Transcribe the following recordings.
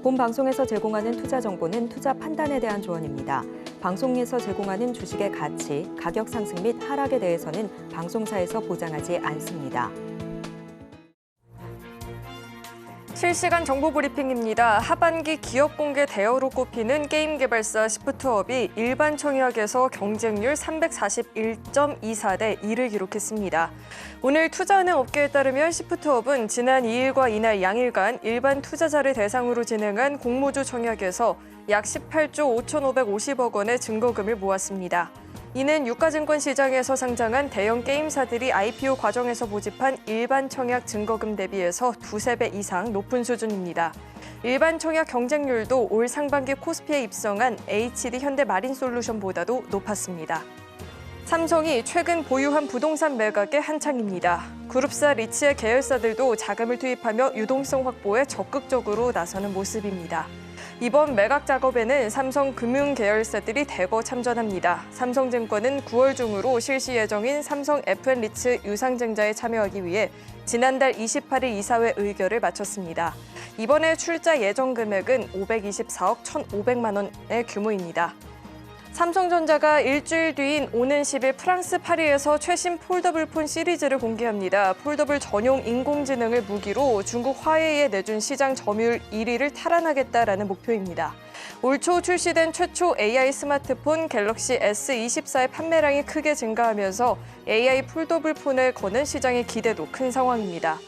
본 방송에서 제공하는 투자 정보는 투자 판단에 대한 조언입니다. 방송에서 제공하는 주식의 가치, 가격 상승 및 하락에 대해서는 방송사에서 보장하지 않습니다. 실시간 정보 브리핑입니다. 하반기 기업 공개 대여로 꼽히는 게임 개발사 시프트업이 일반 청약에서 경쟁률 341.24대 2를 기록했습니다. 오늘 투자은행 업계에 따르면 시프트업은 지난 2일과 이날 양일간 일반 투자자를 대상으로 진행한 공모주 청약에서 약 18조 5,550억 원의 증거금을 모았습니다. 이는 유가증권 시장에서 상장한 대형 게임사들이 IPO 과정에서 모집한 일반 청약 증거금 대비해서 두세 배 이상 높은 수준입니다. 일반 청약 경쟁률도 올 상반기 코스피에 입성한 HD 현대마린솔루션보다도 높았습니다. 삼성이 최근 보유한 부동산 매각에 한창입니다. 그룹사 리츠의 계열사들도 자금을 투입하며 유동성 확보에 적극적으로 나서는 모습입니다. 이번 매각 작업에는 삼성 금융 계열사들이 대거 참전합니다. 삼성증권은 9월 중으로 실시 예정인 삼성 FN-리츠 유상증자에 참여하기 위해 지난달 28일 이사회 의결을 마쳤습니다. 이번에 출자 예정 금액은 524억 1,500만 원의 규모입니다. 삼성전자가 일주일 뒤인 오는 10일 프랑스 파리에서 최신 폴더블 폰 시리즈를 공개합니다. 폴더블 전용 인공지능을 무기로 중국 화웨이에 내준 시장 점유율 1위를 탈환하겠다라는 목표입니다. 올 초 출시된 최초 AI 스마트폰 갤럭시 S24의 판매량이 크게 증가하면서 AI 폴더블 폰을 거는 시장의 기대도 큰 상황입니다.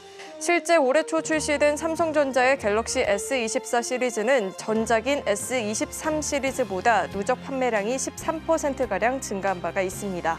실제 올해 초 출시된 삼성전자의 갤럭시 S24 시리즈는 전작인 S23 시리즈보다 누적 판매량이 13%가량 증가한 바가 있습니다.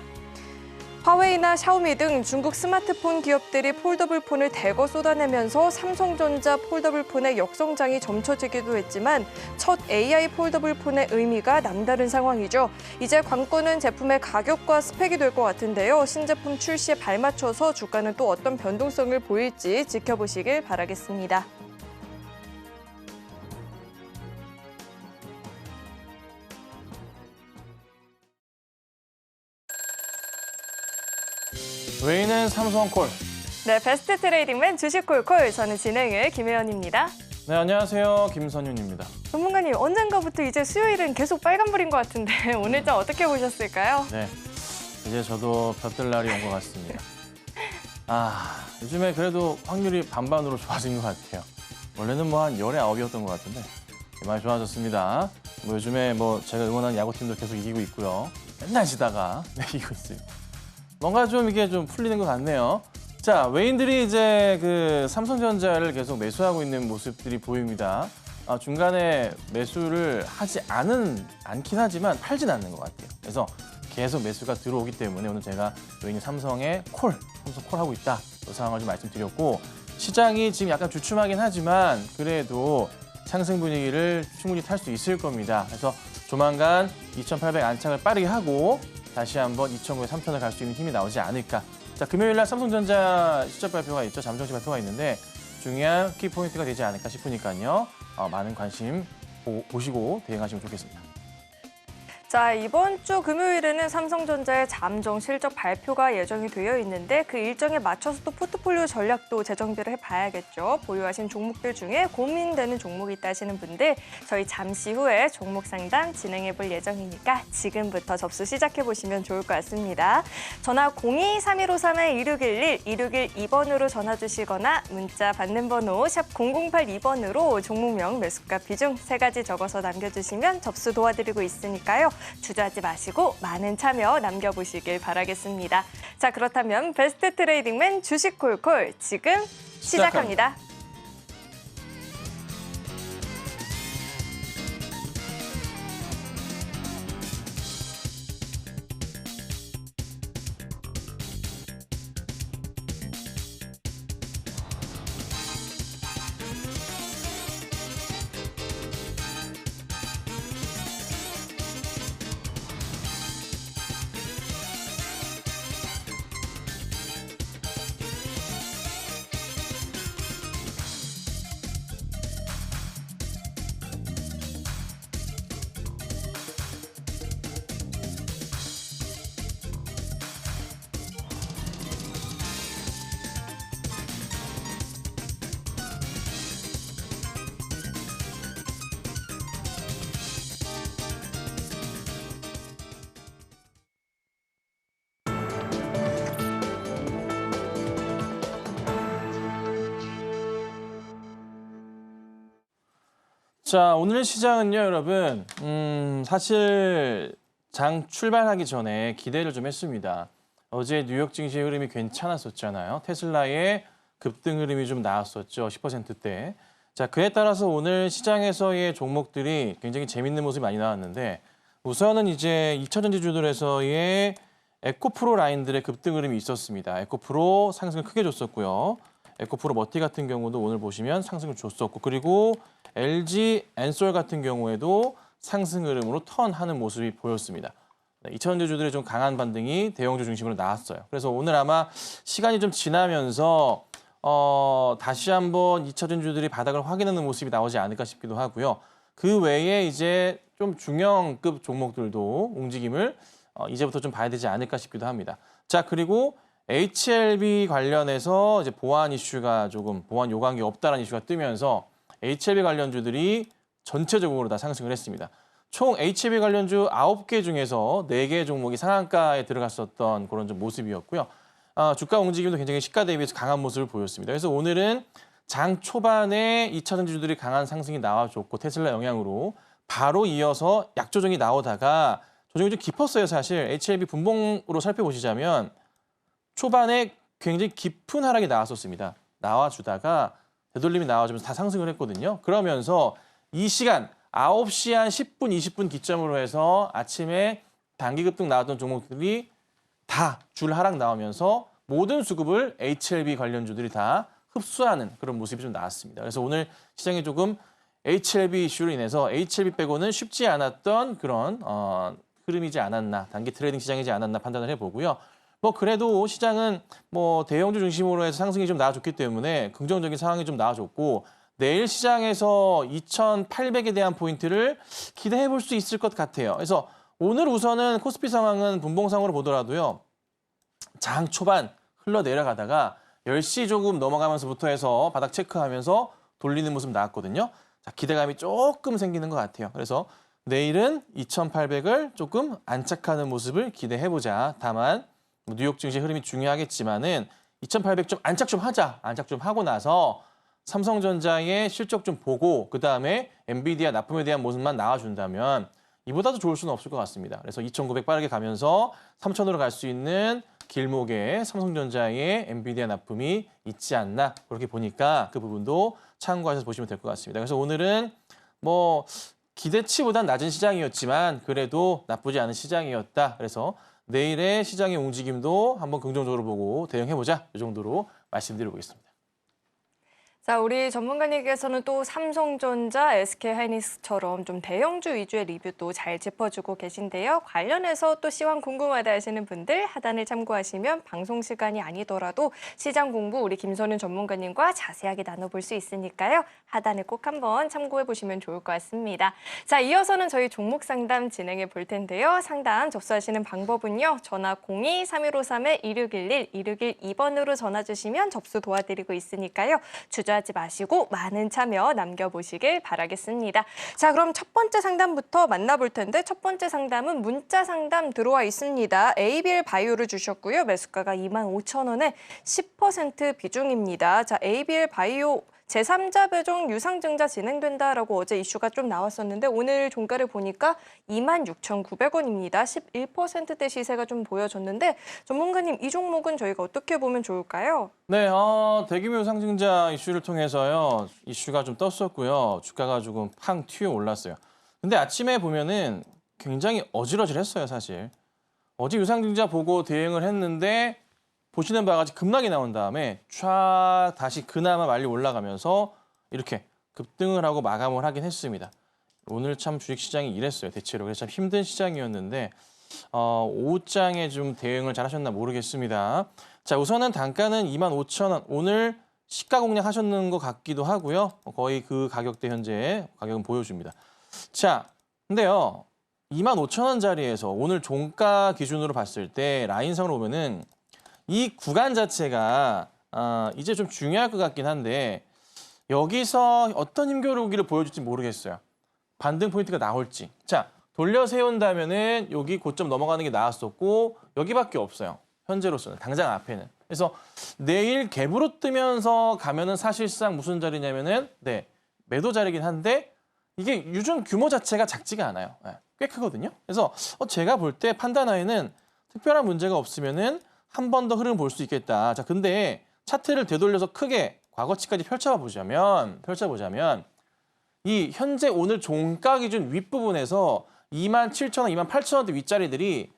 화웨이나 샤오미 등 중국 스마트폰 기업들이 폴더블 폰을 대거 쏟아내면서 삼성전자 폴더블 폰의 역성장이 점쳐지기도 했지만 첫 AI 폴더블 폰의 의미가 남다른 상황이죠. 이제 관건은 제품의 가격과 스펙이 될 것 같은데요. 신제품 출시에 발맞춰서 주가는 또 어떤 변동성을 보일지 지켜보시길 바라겠습니다. 웨이는 삼성콜. 네, 베스트 트레이딩맨 주식콜콜. 저는 진행을 김혜연입니다. 네, 안녕하세요. 김선윤입니다. 전문가님, 언젠가부터 이제 수요일은 계속 빨간불인 것 같은데 오늘 좀 어떻게 보셨을까요? 네, 이제 저도 볕들 날이 온 것 같습니다. 요즘에 그래도 확률이 반반으로 좋아진 것 같아요. 원래는 뭐 한 10에 9이었던 것 같은데 많이 좋아졌습니다. 요즘에 제가 응원하는 야구팀도 계속 이기고 있고요. 맨날 지다가 이기고 있어요. 뭔가 좀 이게 좀 풀리는 것 같네요. 자, 외인들이 이제 그 삼성전자를 계속 매수하고 있는 모습들이 보입니다. 중간에 매수를 하지 않긴 하지만 팔진 않는 것 같아요. 그래서 계속 매수가 들어오기 때문에 오늘 제가 외인이 삼성의 삼성 콜 하고 있다. 그 상황을 좀 말씀드렸고, 시장이 지금 약간 주춤하긴 하지만 그래도 상승 분위기를 충분히 탈 수 있을 겁니다. 그래서 조만간 2,800 안착을 빠르게 하고 다시 한번 2,900, 3,000을 갈 수 있는 힘이 나오지 않을까. 자, 금요일 날 삼성전자 실적 발표가 있죠. 잠정시 발표가 있는데 중요한 키포인트가 되지 않을까 싶으니까요. 많은 관심 보시고 대응하시면 좋겠습니다. 자, 이번 주 금요일에는 삼성전자의 잠정 실적 발표가 예정이 되어 있는데 그 일정에 맞춰서 또 포트폴리오 전략도 재정비를 해봐야겠죠. 보유하신 종목들 중에 고민되는 종목이 있다 하시는 분들 저희 잠시 후에 종목 상담 진행해볼 예정이니까 지금부터 접수 시작해보시면 좋을 것 같습니다. 전화 02-3153-2611, 2612번으로 전화 주시거나 문자 받는 번호 샵 0082번으로 종목명, 매수가, 비중 3가지 적어서 남겨주시면 접수 도와드리고 있으니까요. 주저하지 마시고 많은 참여 남겨보시길 바라겠습니다. 자, 그렇다면 베스트 트레이딩맨 주식콜콜 지금 시작합니다. 자, 오늘 시장은요, 여러분. 사실 장 출발하기 전에 기대를 좀 했습니다. 어제 뉴욕 증시 흐름이 괜찮았었잖아요. 테슬라의 급등 흐름이 좀 나왔었죠. 10%대. 자, 그에 따라서 오늘 시장에서의 종목들이 굉장히 재밌는 모습이 많이 나왔는데 우선은 이제 2차 전지주들에서의 에코프로 라인들의 급등 흐름이 있었습니다. 에코프로 상승을 크게 줬었고요. 에코프로 머티 같은 경우도 오늘 보시면 상승을 줬었고 그리고 LG 엔솔 같은 경우에도 상승 흐름으로 턴하는 모습이 보였습니다. 2차 전지주들의 좀 강한 반등이 대형주 중심으로 나왔어요. 그래서 오늘 아마 시간이 좀 지나면서 다시 한번 2차 전지주들이 바닥을 확인하는 모습이 나오지 않을까 싶기도 하고요. 그 외에 이제 좀 중형급 종목들도 움직임을 이제부터 좀 봐야 되지 않을까 싶기도 합니다. 자, 그리고 HLB 관련해서 이제 보안 이슈가 조금 보안 요강이 없다라는 이슈가 뜨면서 HLB 관련주들이 전체적으로 다 상승을 했습니다. 총 HLB 관련주 9개 중에서 4개 종목이 상한가에 들어갔었던 그런 좀 모습이었고요. 주가 움직임도 굉장히 시가 대비해서 강한 모습을 보였습니다. 그래서 오늘은 장 초반에 2차 전지주들이 강한 상승이 나와줬고 테슬라 영향으로 바로 이어서 약조정이 나오다가 조정이 좀 깊었어요. 사실 HLB 분봉으로 살펴보시자면 초반에 굉장히 깊은 하락이 나왔었습니다. 나와주다가 되돌림이 나와주면서 다 상승을 했거든요. 그러면서 이 시간 9시 한 10분, 20분 기점으로 해서 아침에 단기 급등 나왔던 종목들이 다 줄 하락 나오면서 모든 수급을 HLB 관련주들이 다 흡수하는 그런 모습이 좀 나왔습니다. 그래서 오늘 시장이 조금 HLB 이슈로 인해서 HLB 빼고는 쉽지 않았던 그런 흐름이지 않았나, 단기 트레이딩 시장이지 않았나 판단을 해보고요. 뭐 그래도 시장은 뭐 대형주 중심으로 해서 상승이 좀 나와줬기 때문에 긍정적인 상황이 좀 나와줬고 내일 시장에서 2,800에 대한 포인트를 기대해 볼 수 있을 것 같아요. 그래서 오늘 우선은 코스피 상황은 분봉상으로 보더라도요. 장 초반 흘러내려가다가 10시 조금 넘어가면서부터 해서 바닥 체크하면서 돌리는 모습 나왔거든요. 자, 기대감이 조금 생기는 것 같아요. 그래서 내일은 2,800을 조금 안착하는 모습을 기대해보자. 다만 뉴욕 증시 흐름이 중요하겠지만은 2,800 좀 안착 좀 하자. 안착 좀 하고 나서 삼성전자의 실적 좀 보고 그다음에 엔비디아 납품에 대한 모습만 나와준다면 이보다도 좋을 수는 없을 것 같습니다. 그래서 2,900 빠르게 가면서 3,000으로 갈 수 있는 길목에 삼성전자의 엔비디아 납품이 있지 않나 그렇게 보니까 그 부분도 참고하셔서 보시면 될 것 같습니다. 그래서 오늘은 뭐 기대치보단 낮은 시장이었지만 그래도 나쁘지 않은 시장이었다. 그래서 내일의 시장의 움직임도 한번 긍정적으로 보고 대응해보자. 이 정도로 말씀드려보겠습니다. 자, 우리 전문가님께서는 또 삼성전자, SK하이닉스처럼 좀 대형주 위주의 리뷰도 잘 짚어주고 계신데요. 관련해서 또 시황 궁금하다 하시는 분들 하단을 참고하시면 방송 시간이 아니더라도 시장 공부 우리 김선윤 전문가님과 자세하게 나눠볼 수 있으니까요. 하단을 꼭 한번 참고해 보시면 좋을 것 같습니다. 자, 이어서는 저희 종목 상담 진행해 볼 텐데요. 상담 접수하시는 방법은요. 전화 02-3153-2611, 2612번으로 전화 주시면 접수 도와드리고 있으니까요. 주저하지 마시고 많은 참여 남겨보시길 바라겠습니다. 자, 그럼 첫 번째 상담부터 만나볼 텐데 첫 번째 상담은 문자 상담 들어와 있습니다. ABL 바이오를 주셨고요. 매수가가 25,000원에 10% 비중입니다. 자, ABL 바이오 제3자 배정 유상증자 진행된다라고 어제 이슈가 좀 나왔었는데 오늘 종가를 보니까 26,900원입니다. 11%대 시세가 좀 보여졌는데 전문가님 이 종목은 저희가 어떻게 보면 좋을까요? 네, 대규모 유상증자 이슈를 통해서요. 이슈가 좀 떴었고요. 주가가 조금 팡 튀어 올랐어요. 근데 아침에 보면은 굉장히 어질어질했어요, 사실. 어제 유상증자 보고 대응을 했는데 보시는 바와 같이 급락이 나온 다음에 촤 다시 그나마 말리 올라가면서 이렇게 급등을 하고 마감을 하긴 했습니다. 오늘 참 주식시장이 이랬어요, 대체로. 그래서 참 힘든 시장이었는데 오후장에 좀 대응을 잘 하셨나 모르겠습니다. 자, 우선은 단가는 25,000원. 오늘 시가 공략하셨는 것 같기도 하고요. 거의 그 가격대 현재 가격은 보여줍니다. 자, 근데요. 25,000원짜리에서 오늘 종가 기준으로 봤을 때 라인상으로 보면은 이 구간 자체가 이제 좀 중요할 것 같긴 한데 여기서 어떤 힘겨루기를 보여줄지 모르겠어요. 반등 포인트가 나올지. 자, 돌려 세운다면은 여기 고점 넘어가는 게 나왔었고 여기밖에 없어요. 현재로서는 당장 앞에는. 그래서 내일 갭으로 뜨면서 가면은 사실상 무슨 자리냐면은 매도 자리긴 한데 이게 유증 규모 자체가 작지가 않아요. 예, 꽤 크거든요. 그래서 제가 볼 때 판단하에는 특별한 문제가 없으면은 한 번 더 흐름 볼 수 있겠다. 자, 근데 차트를 되돌려서 크게 과거치까지 펼쳐보자면 이 현재 오늘 종가 기준 윗부분에서 27,000원, 28,000원대 윗자리들이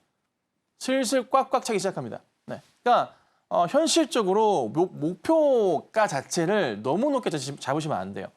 슬슬 꽉꽉 차기 시작합니다. 네. 그러니까 현실적으로 목표가 자체를 너무 높게 잡으시면 안 돼요.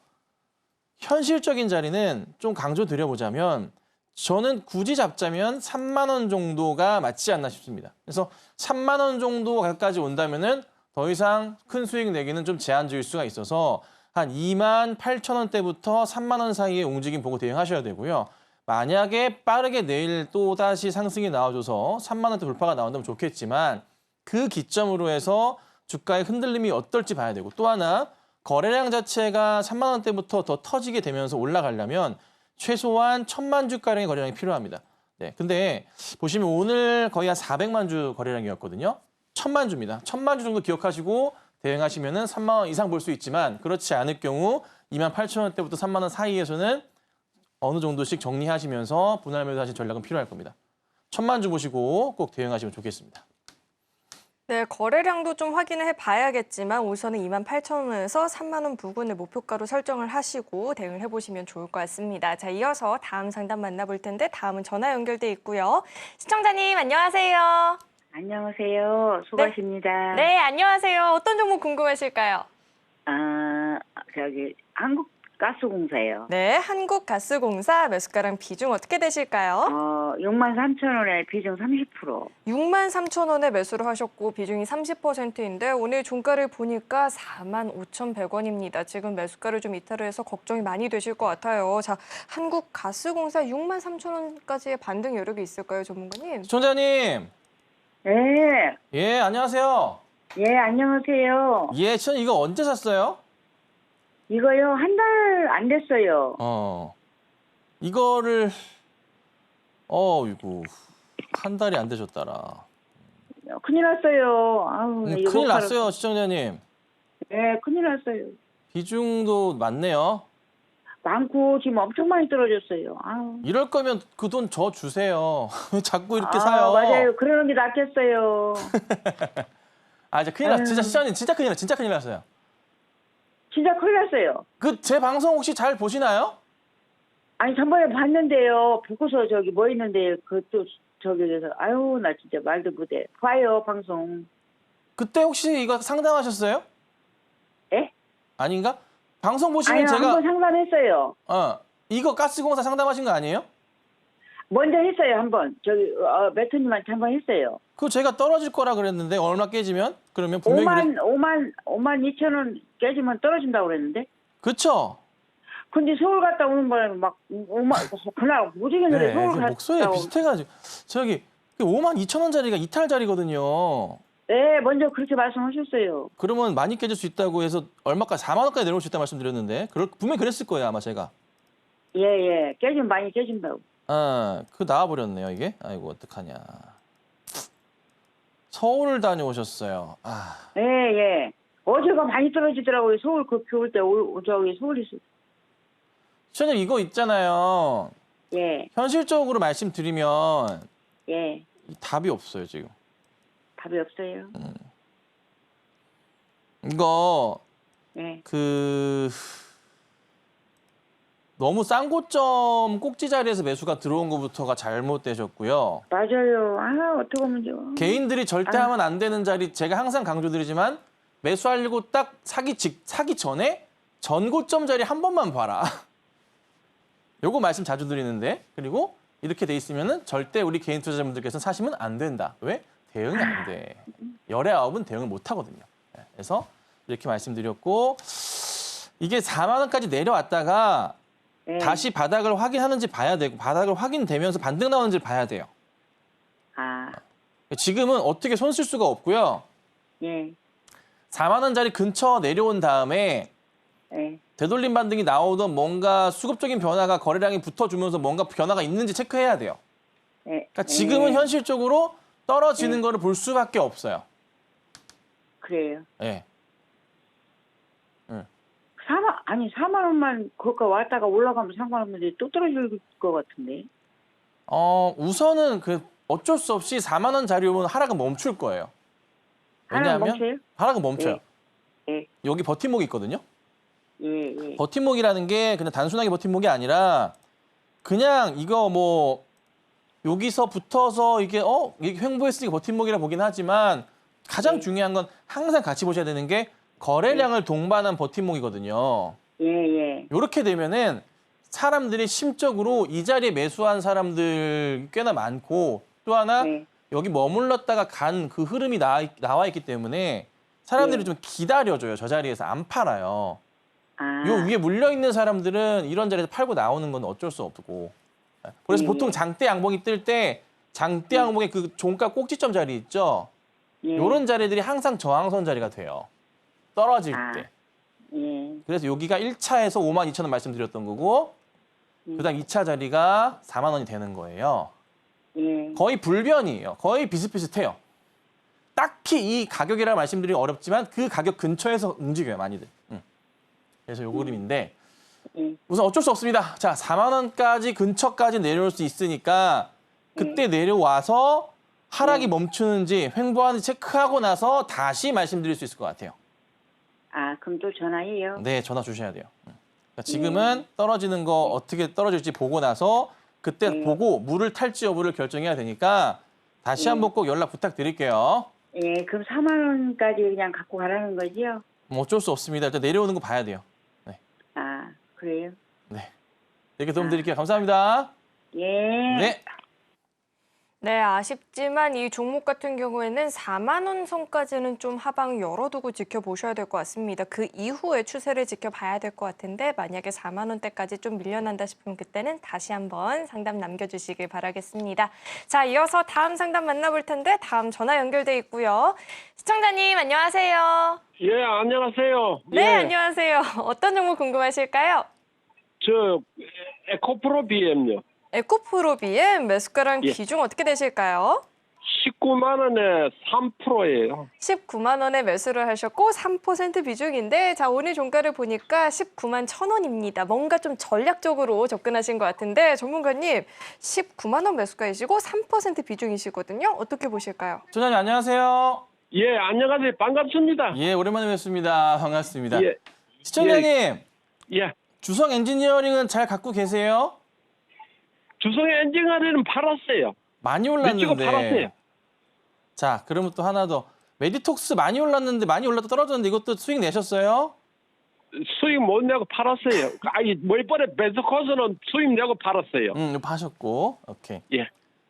현실적인 자리는 좀 강조 드려보자면 저는 굳이 잡자면 3만 원 정도가 맞지 않나 싶습니다. 그래서 3만 원 정도 가까지 온다면은 더 이상 큰 수익 내기는 좀 제한적일 수가 있어서 한 28,000원대부터 3만 원 사이의 움직임 보고 대응하셔야 되고요. 만약에 빠르게 내일 또 다시 상승이 나와줘서 3만 원대 돌파가 나온다면 좋겠지만 그 기점으로 해서 주가의 흔들림이 어떨지 봐야 되고 또 하나 거래량 자체가 3만 원대부터 더 터지게 되면서 올라가려면 최소한 1,000만 주가량의 거래량이 필요합니다. 네, 근데 보시면 오늘 거의 한 400만 주 거래량이었거든요. 1,000만 주입니다. 1,000만 주 정도 기억하시고 대응하시면은 3만 원 이상 볼 수 있지만 그렇지 않을 경우 28,000원대부터 3만 원 사이에서는 어느 정도씩 정리하시면서 분할 매도하신 전략은 필요할 겁니다. 1,000만 주 보시고 꼭 대응하시면 좋겠습니다. 네, 거래량도 좀 확인을 해봐야겠지만 우선은 28,000원에서 3만 원 부근을 목표가로 설정을 하시고 대응을 해보시면 좋을 것 같습니다. 자, 이어서 다음 상담 만나볼 텐데 다음은 전화 연결돼 있고요. 시청자님 안녕하세요. 안녕하세요. 수고하십니다. 네, 안녕하세요. 어떤 종목 궁금하실까요? 한국가스공사예요. 네, 한국가스공사 매수가랑 비중 어떻게 되실까요? 63,000원에 비중 30%. 63,000원에 매수를 하셨고 비중이 30%인데 오늘 종가를 보니까 45,100원입니다. 지금 매수가를 좀 이탈을 해서 걱정이 많이 되실 것 같아요. 자, 한국가스공사 63,000원까지의 반등 여력이 있을까요, 전문가님? 시청자님, 네. 예, 안녕하세요. 예, 안녕하세요. 예, 시청자님 이거 언제 샀어요? 이거요, 한 달 안 됐어요. 이거를 이거 한 달이 안 되셨더라. 큰일 났어요. 아우, 이거 큰일 났어요, 시청자님. 네, 큰일 났어요. 비중도 많네요. 많고 지금 엄청 많이 떨어졌어요. 아우. 이럴 거면 그 돈 저 주세요. 왜 자꾸 이렇게 사요? 맞아요. 그러는 게 낫겠어요. 진짜 큰일 났. 진짜 시청자님 진짜 큰일 났어요. 진짜 큰일 났어요. 그 제 방송 혹시 잘 보시나요? 아니, 전번에 봤는데요. 보고서 저기 뭐 있는데 그것도 저기에서 아유, 나 진짜 말도 못해. 봐요, 방송. 그때 혹시 이거 상담하셨어요? 예? 아닌가? 방송 보시면 아니요, 제가 한번 상담했어요. 이거 가스공사 상담하신 거 아니에요? 먼저 했어요, 한번. 저기 매트님한테 한번 했어요. 그거 제가 떨어질 거라 그랬는데 얼마 깨지면? 그러면 분명히 5만 2천 원 깨지면 떨어진다고 그랬는데. 그쵸? 근데 서울 갔다 오는 바람에 막 5만 그날 오지겠는데 네, 서울 그 갔다 목소리가 비슷해가지고 저기 52,000원짜리가 이탈짜리거든요. 네, 먼저 그렇게 말씀하셨어요. 그러면 많이 깨질 수 있다고 해서 얼마까지 4만 원까지 내려올 수 있다고 말씀드렸는데 분명히 그랬을 거예요 아마 제가. 예. 깨지면 많이 깨진다고. 그 나와버렸네요 이게. 아이고 어떡하냐. 서울을 다녀오셨어요. 예. 어제가 많이 떨어지더라고요. 서울 그 겨울 때 저기 서울에서. 시청자님 이거 있잖아요. 예. 현실적으로 말씀드리면 예. 답이 없어요 지금. 답이 없어요. 이거 예. 너무 싼 고점 꼭지 자리에서 매수가 들어온 것부터가 잘못되셨고요. 맞아요. 어떡하면 좋아. 개인들이 절대 하면 안 되는 자리 제가 항상 강조드리지만 매수하려고 딱 사기 전에 전고점 자리 한 번만 봐라. 요거 말씀 자주 드리는데 그리고 이렇게 돼 있으면은 절대 우리 개인 투자자분들께서는 사시면 안 된다. 왜? 대응이 안 돼. 열의 아홉은 대응을 못 하거든요. 그래서 이렇게 말씀드렸고 이게 4만 원까지 내려왔다가 예. 다시 바닥을 확인하는지 봐야 되고 바닥을 확인되면서 반등 나오는지 봐야 돼요. 지금은 어떻게 손 쓸 수가 없고요. 예. 4만 원짜리 근처 내려온 다음에 예. 되돌림 반등이 나오던 뭔가 수급적인 변화가 거래량이 붙어주면서 뭔가 변화가 있는지 체크해야 돼요. 예. 그러니까 지금은 현실적으로 떨어지는 거를 볼 수밖에 없어요. 그래요. 예. 4만 원만 거기가 왔다가 올라가면 상관없는데 또 떨어질 것 같은데. 우선은 어쩔 수 없이 4만 원짜리 오면 하락은 멈출 거예요. 하나 왜냐하면 멈춰요? 하락은 멈춰요. 예. 여기 버팀목이 있거든요. 예. 버팀목이라는 게 그냥 단순하게 버팀목이 아니라 그냥 이거 뭐 여기서 붙어서 이게 횡보했으니까 버팀목이라 보긴 하지만 가장 중요한 건 항상 같이 보셔야 되는 게 거래량을 동반한 버팀목이거든요. 예. 이렇게 되면은 사람들이 심적으로 이 자리에 매수한 사람들 꽤나 많고 또 하나 네. 여기 머물렀다가 간 그 흐름이 나와 있기 때문에 사람들이 네. 좀 기다려줘요. 저 자리에서 안 팔아요. 아. 요 위에 물려있는 사람들은 이런 자리에서 팔고 나오는 건 어쩔 수 없고. 그래서 보통 장대 양봉이 뜰 때 장대 양봉의 그 종가 꼭지점 자리 있죠? 예. 요런 자리들이 항상 저항선 자리가 돼요. 떨어질 아. 때. 예. 그래서 여기가 1차에서 52,000원 말씀드렸던 거고 그다음 2차 자리가 4만 원이 되는 거예요. 예. 거의 불변이에요. 거의 비슷비슷해요. 딱히 이 가격이라 말씀드리기 어렵지만 그 가격 근처에서 움직여요, 많이들. 그래서 요 그림인데 예. 우선 어쩔 수 없습니다. 자, 4만 원까지 근처까지 내려올 수 있으니까 그때 내려와서 하락이 멈추는지 횡보하는지 체크하고 나서 다시 말씀드릴 수 있을 것 같아요. 아, 그럼 또 전화해요. 네, 전화 주셔야 돼요. 그러니까 지금은 떨어지는 거 어떻게 떨어질지 보고 나서 그때 보고 물을 탈지 여부를 결정해야 되니까 다시 한번 꼭 연락 부탁드릴게요. 예, 그럼 4만 원까지 그냥 갖고 가라는 거지요? 뭐 어쩔 수 없습니다. 일단 내려오는 거 봐야 돼요. 네, 아, 그래요? 네. 이렇게 도움 드릴게요. 감사합니다. 예. 네. 네, 아쉽지만 이 종목 같은 경우에는 4만 원 선까지는 좀 하방 열어두고 지켜보셔야 될 것 같습니다. 그 이후에 추세를 지켜봐야 될 것 같은데 만약에 4만 원대까지 좀 밀려난다 싶으면 그때는 다시 한번 상담 남겨주시길 바라겠습니다. 자, 이어서 다음 상담 만나볼 텐데 다음 전화 연결돼 있고요. 시청자님 안녕하세요. 예, 안녕하세요. 네, 예, 안녕하세요. 어떤 종목 궁금하실까요? 저 에코프로 BM요. 에코프로 BM 매수가랑 예. 비중 어떻게 되실까요? 19만 원에 3%예요. 19만 원에 매수를 하셨고 3% 비중인데 자 오늘 종가를 보니까 19만 1,000원입니다. 뭔가 좀 전략적으로 접근하신 것 같은데 전문가님 19만 원 매수가이시고 3% 비중이시거든요. 어떻게 보실까요? 소장님 안녕하세요. 예, 안녕하세요. 반갑습니다. 예, 오랜만에 뵙습니다. 반갑습니다. 예, 시청자님, 예. 주성 엔지니어링은 잘 갖고 계세요? 주성 엔지니어링은 팔았어요. 많이 미치고 올랐는데. 팔았어요. 자, 그러면 또 하나 더. 메디톡스 많이 올랐는데 많이 올랐다 떨어졌는데 이것도 수익 내셨어요? 수익 못 내고 팔았어요. 아니, 이번에 베스코스는 수익 내고 팔았어요. 이거 파셨고. 오케이. 예.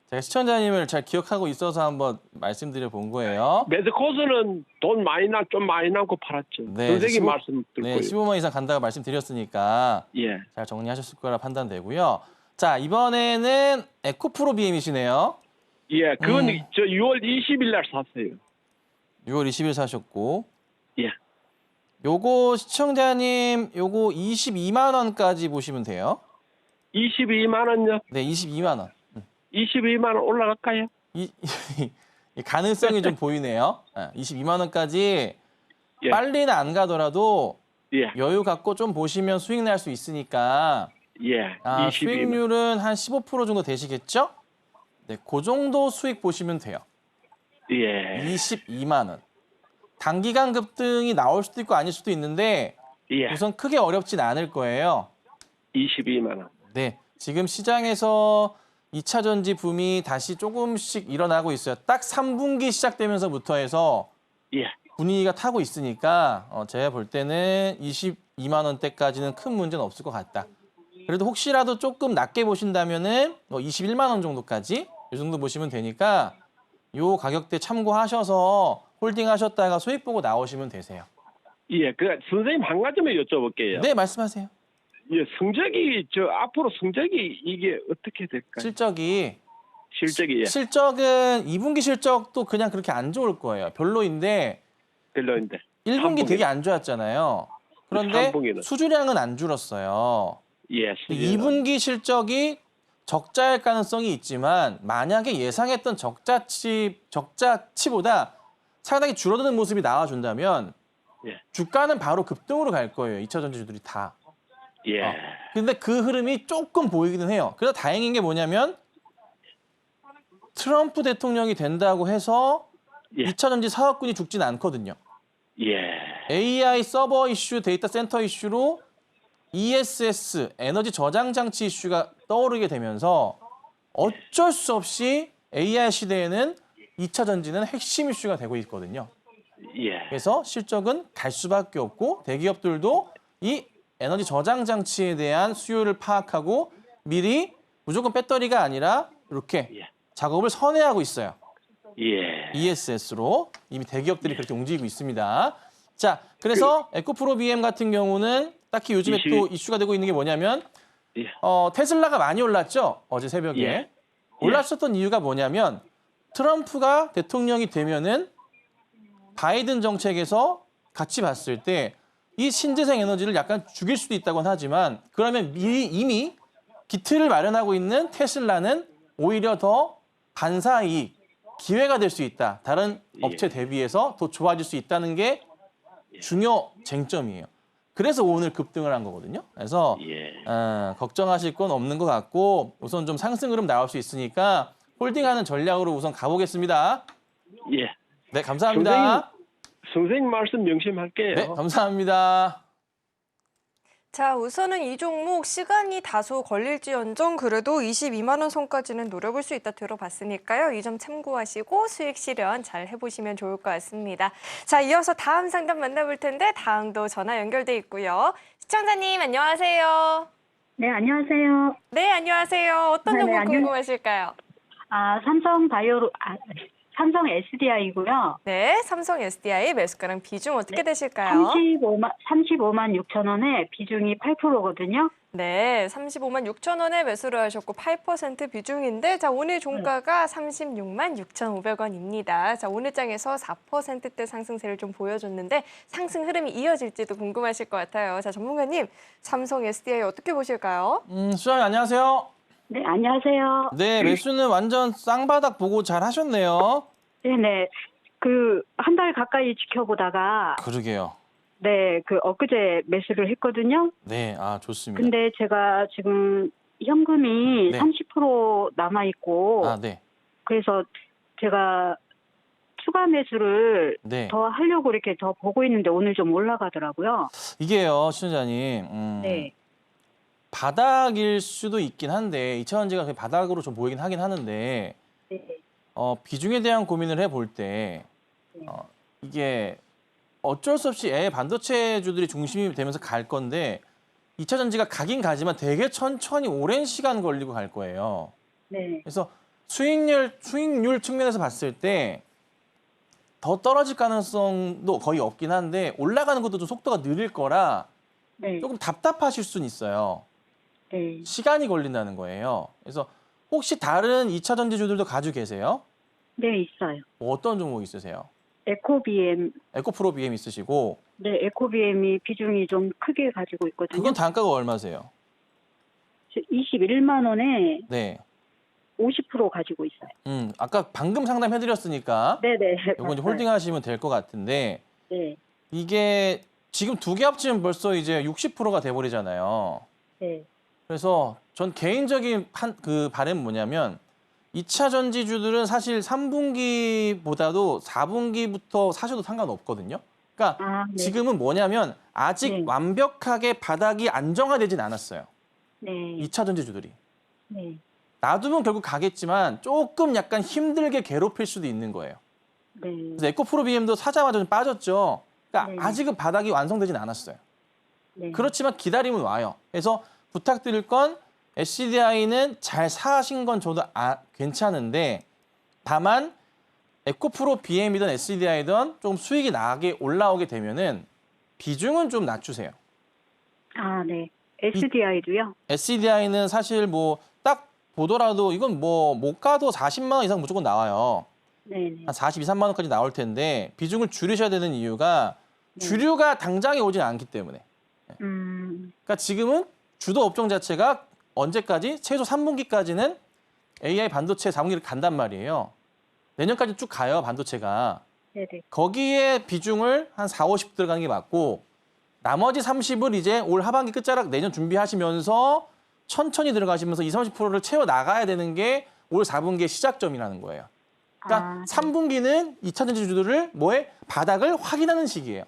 제가 시청자님을 잘 기억하고 있어서 한번 말씀드려 본 거예요. 베스코스는 돈 좀 많이 남고 팔았죠. 네, 선생님 15 말씀 듣고요. 네, 15만 이상 간다고 말씀드렸으니까 예, 잘 정리하셨을 거라 판단되고요. 자, 이번에는 에코프로 BM이시네요. 예. 그건 저 6월 20일 날 샀어요. 6월 20일 사셨고. 예. 요거 시청자님 요거 22만 원까지 보시면 돼요. 22만 원요? 네, 22만 원. 22만 원 올라갈까요? 이 가능성이 좀 보이네요. 22만 원까지 예. 빨리는 안 가더라도 예, 여유 갖고 좀 보시면 수익 날 수 있으니까 예. 22만. 수익률은 한 15% 정도 되시겠죠? 네, 그 정도 수익 보시면 돼요. 예, 22만 원. 단기간 급등이 나올 수도 있고 아닐 수도 있는데 예. 우선 크게 어렵진 않을 거예요. 22만 원. 네, 지금 시장에서 2차 전지 붐이 다시 조금씩 일어나고 있어요. 딱 3분기 시작되면서부터 해서 예, 분위기가 타고 있으니까 제가 볼 때는 22만 원대까지는 큰 문제는 없을 것 같다. 그래도 혹시라도 조금 낮게 보신다면은 21만 원 정도까지 이 정도 보시면 되니까 요 가격대 참고하셔서 홀딩하셨다가 수익 보고 나오시면 되세요. 예. 그 선생님 한 가지만 여쭤볼게요. 네, 말씀하세요. 예, 성적이 앞으로 성적이 이게 어떻게 될까요? 실적이 실적이 예, 실적은 2분기 실적도 그냥 그렇게 안 좋을 거예요. 별로인데 별로인데. 1분기 되게 안 좋았잖아요. 그런데 3분기는. 수주량은 안 줄었어요. 예, 2분기 실적이 적자일 가능성이 있지만 만약에 예상했던 적자치보다 상당히 줄어드는 모습이 나와준다면 예. 주가는 바로 급등으로 갈 거예요. 2차 전지주들이 다. 예. 근데 그 흐름이 조금 보이기는 해요. 그래서 다행인 게 뭐냐면 트럼프 대통령이 된다고 해서 예. 2차 전지 사업군이 죽진 않거든요. 예. AI 서버 이슈, 데이터 센터 이슈로 ESS, 에너지 저장 장치 이슈가 떠오르게 되면서 어쩔 수 없이 AI 시대에는 2차 전지는 핵심 이슈가 되고 있거든요. 예. 그래서 실적은 갈 수밖에 없고 대기업들도 이 에너지 저장 장치에 대한 수요를 파악하고 미리 무조건 배터리가 아니라 이렇게 예. 작업을 선회하고 있어요. 예. ESS로 이미 대기업들이 그렇게 움직이고 있습니다. 자, 그래서 에코프로 BM 같은 경우는 딱히 요즘에 또 이슈가 되고 있는 게 뭐냐면 예. 테슬라가 많이 올랐죠? 어제 새벽에. 예. 올랐었던 이유가 뭐냐면 트럼프가 대통령이 되면은 바이든 정책에서 같이 봤을 때 이 신재생 에너지를 약간 죽일 수도 있다고는 하지만 그러면 이미 기틀을 마련하고 있는 테슬라는 오히려 더 반사이익, 기회가 될 수 있다. 다른 업체 대비해서 더 좋아질 수 있다는 게 중요 쟁점이에요. 그래서 오늘 급등을 한 거거든요. 그래서 예. 걱정하실 건 없는 것 같고 우선 좀 상승 흐름 나올 수 있으니까 홀딩하는 전략으로 우선 가보겠습니다. 예. 네, 감사합니다. 선생님 말씀 명심할게요. 네, 감사합니다. 자, 우선은 이 종목 시간이 다소 걸릴지언정 그래도 22만 원 선까지는 노려볼 수 있다 들어봤으니까요. 이 점 참고하시고 수익 실현 잘 해보시면 좋을 것 같습니다. 자, 이어서 다음 상담 만나볼 텐데 다음도 전화 연결돼 있고요. 시청자님 안녕하세요. 네, 안녕하세요. 네, 안녕하세요. 어떤 네, 종목 궁금하실까요? 삼성 SDI고요. 네, 삼성 SDI 매수가랑 비중 어떻게 되실까요? 35만 6천 원에 비중이 8%거든요. 네, 35만 6천 원에 매수를 하셨고 8% 비중인데 자, 오늘 종가가 36만 6,500원입니다. 자, 오늘 장에서 4%대 상승세를 좀 보여줬는데 상승 흐름이 이어질지도 궁금하실 것 같아요. 자, 전문가님, 삼성 SDI 어떻게 보실까요? 수장님 안녕하세요. 네, 안녕하세요. 네, 매수는 완전 쌍바닥 보고 잘 하셨네요. 네네. 한 달 가까이 지켜보다가, 그러게요. 네, 엊그제 매수를 했거든요. 네, 좋습니다. 근데 제가 지금 현금이 네. 30% 남아있고, 네. 그래서 제가 추가 매수를 네. 더 하려고 이렇게 더 보고 있는데 오늘 좀 올라가더라고요. 이게요, 시청자님. 네. 바닥일 수도 있긴 한데 2차 전지가 그냥 바닥으로 좀 보이긴 하긴 하는데 네. 비중에 대한 고민을 해볼 때 이게 어쩔 수 없이 반도체주들이 중심이 되면서 갈 건데 2차 전지가 가긴 가지만 되게 천천히 오랜 시간 걸리고 갈 거예요. 네. 그래서 수익률 측면에서 봤을 때 더 떨어질 가능성도 거의 없긴 한데 올라가는 것도 좀 속도가 느릴 거라 네. 조금 답답하실 수는 있어요. 네. 시간이 걸린다는 거예요. 그래서 혹시 다른 2차 전지주들도 가지고 계세요? 네, 있어요. 어떤 종목 있으세요? 에코비엠. 에코프로 BM 있으시고 네, 에코비엠이 비중이 좀 크게 가지고 있거든요. 그건 단가가 얼마세요? 21만 원에 네. 50% 가지고 있어요. 아까 방금 상담해드렸으니까 네네. 이거 이제 홀딩하시면 될 것 같은데 네. 이게 지금 두 개 합치면 벌써 이제 60%가 돼버리잖아요. 네. 그래서 전 개인적인 바람은 뭐냐면 2차 전지주들은 사실 3분기보다도 4분기부터 사셔도 상관없거든요. 그러니까 네. 지금은 뭐냐면 아직 네. 완벽하게 바닥이 안정화되진 않았어요. 네. 2차 전지주들이. 네. 놔두면 결국 가겠지만 조금 약간 힘들게 괴롭힐 수도 있는 거예요. 네. 그래서 에코프로 BM도 사자마자 좀 빠졌죠. 그러니까 네. 아직은 바닥이 완성되진 않았어요. 네. 그렇지만 기다리면 와요. 그래서 부탁드릴 건 SDI는 잘 사신 건 저도 괜찮은데 다만 에코프로 BM이든 SDI든 좀 수익이 나게 올라오게 되면은 비중은 좀 낮추세요. 네. SDI도요? SDI는 사실 뭐 딱 보더라도 이건 뭐 못 가도 40만 원 이상 무조건 나와요. 네네. 한 42, 3만 원까지 나올 텐데 비중을 줄이셔야 되는 이유가 주류가 당장에 오진 않기 때문에. 그러니까 지금은 주도 업종 자체가 언제까지? 최소 3분기까지는 AI 반도체 4분기를 간단 말이에요. 내년까지 쭉 가요, 반도체가. 네네. 거기에 비중을 한 4, 50 들어가는 게 맞고 나머지 30을 이제 올 하반기 끝자락 내년 준비하시면서 천천히 들어가시면서 20, 30%를 채워 나가야 되는 게 올 4분기의 시작점이라는 거예요. 그러니까 3분기는 2차 전지주들을 뭐에 바닥을 확인하는 시기예요.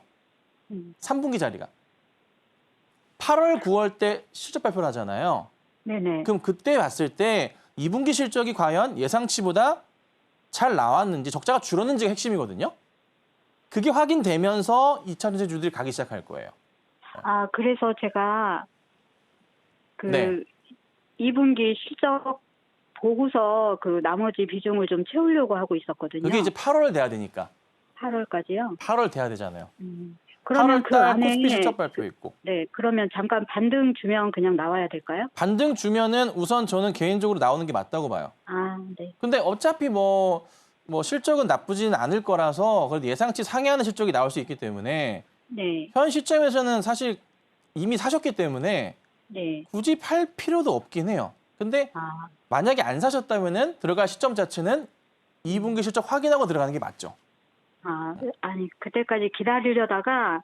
3분기 자리가. 8월, 9월 때 실적 발표를 하잖아요. 네네. 그럼 그때 봤을 때 2분기 실적이 과연 예상치보다 잘 나왔는지 적자가 줄었는지가 핵심이거든요. 그게 확인되면서 2차 전지주들이 가기 시작할 거예요. 아, 그래서 제가 그 네. 2분기 실적 보고서 그 나머지 비중을 좀 채우려고 하고 있었거든요. 그게 이제 8월 돼야 되니까. 8월까지요. 8월 돼야 되잖아요. 그러면 8월 그 달 안에 코스피 실적 발표 있고. 네, 그러면 잠깐 반등 주면 그냥 나와야 될까요? 반등 주면은 우선 저는 개인적으로 나오는 게 맞다고 봐요. 아, 네. 근데 어차피 뭐 실적은 나쁘지는 않을 거라서 그래도 예상치 상회하는 실적이 나올 수 있기 때문에 네. 현 시점에서는 사실 이미 사셨기 때문에 네. 굳이 팔 필요도 없긴 해요. 근데 아, 만약에 안 사셨다면은 들어갈 시점 자체는 2분기 실적 확인하고 들어가는 게 맞죠. 아니 그때까지 기다리려다가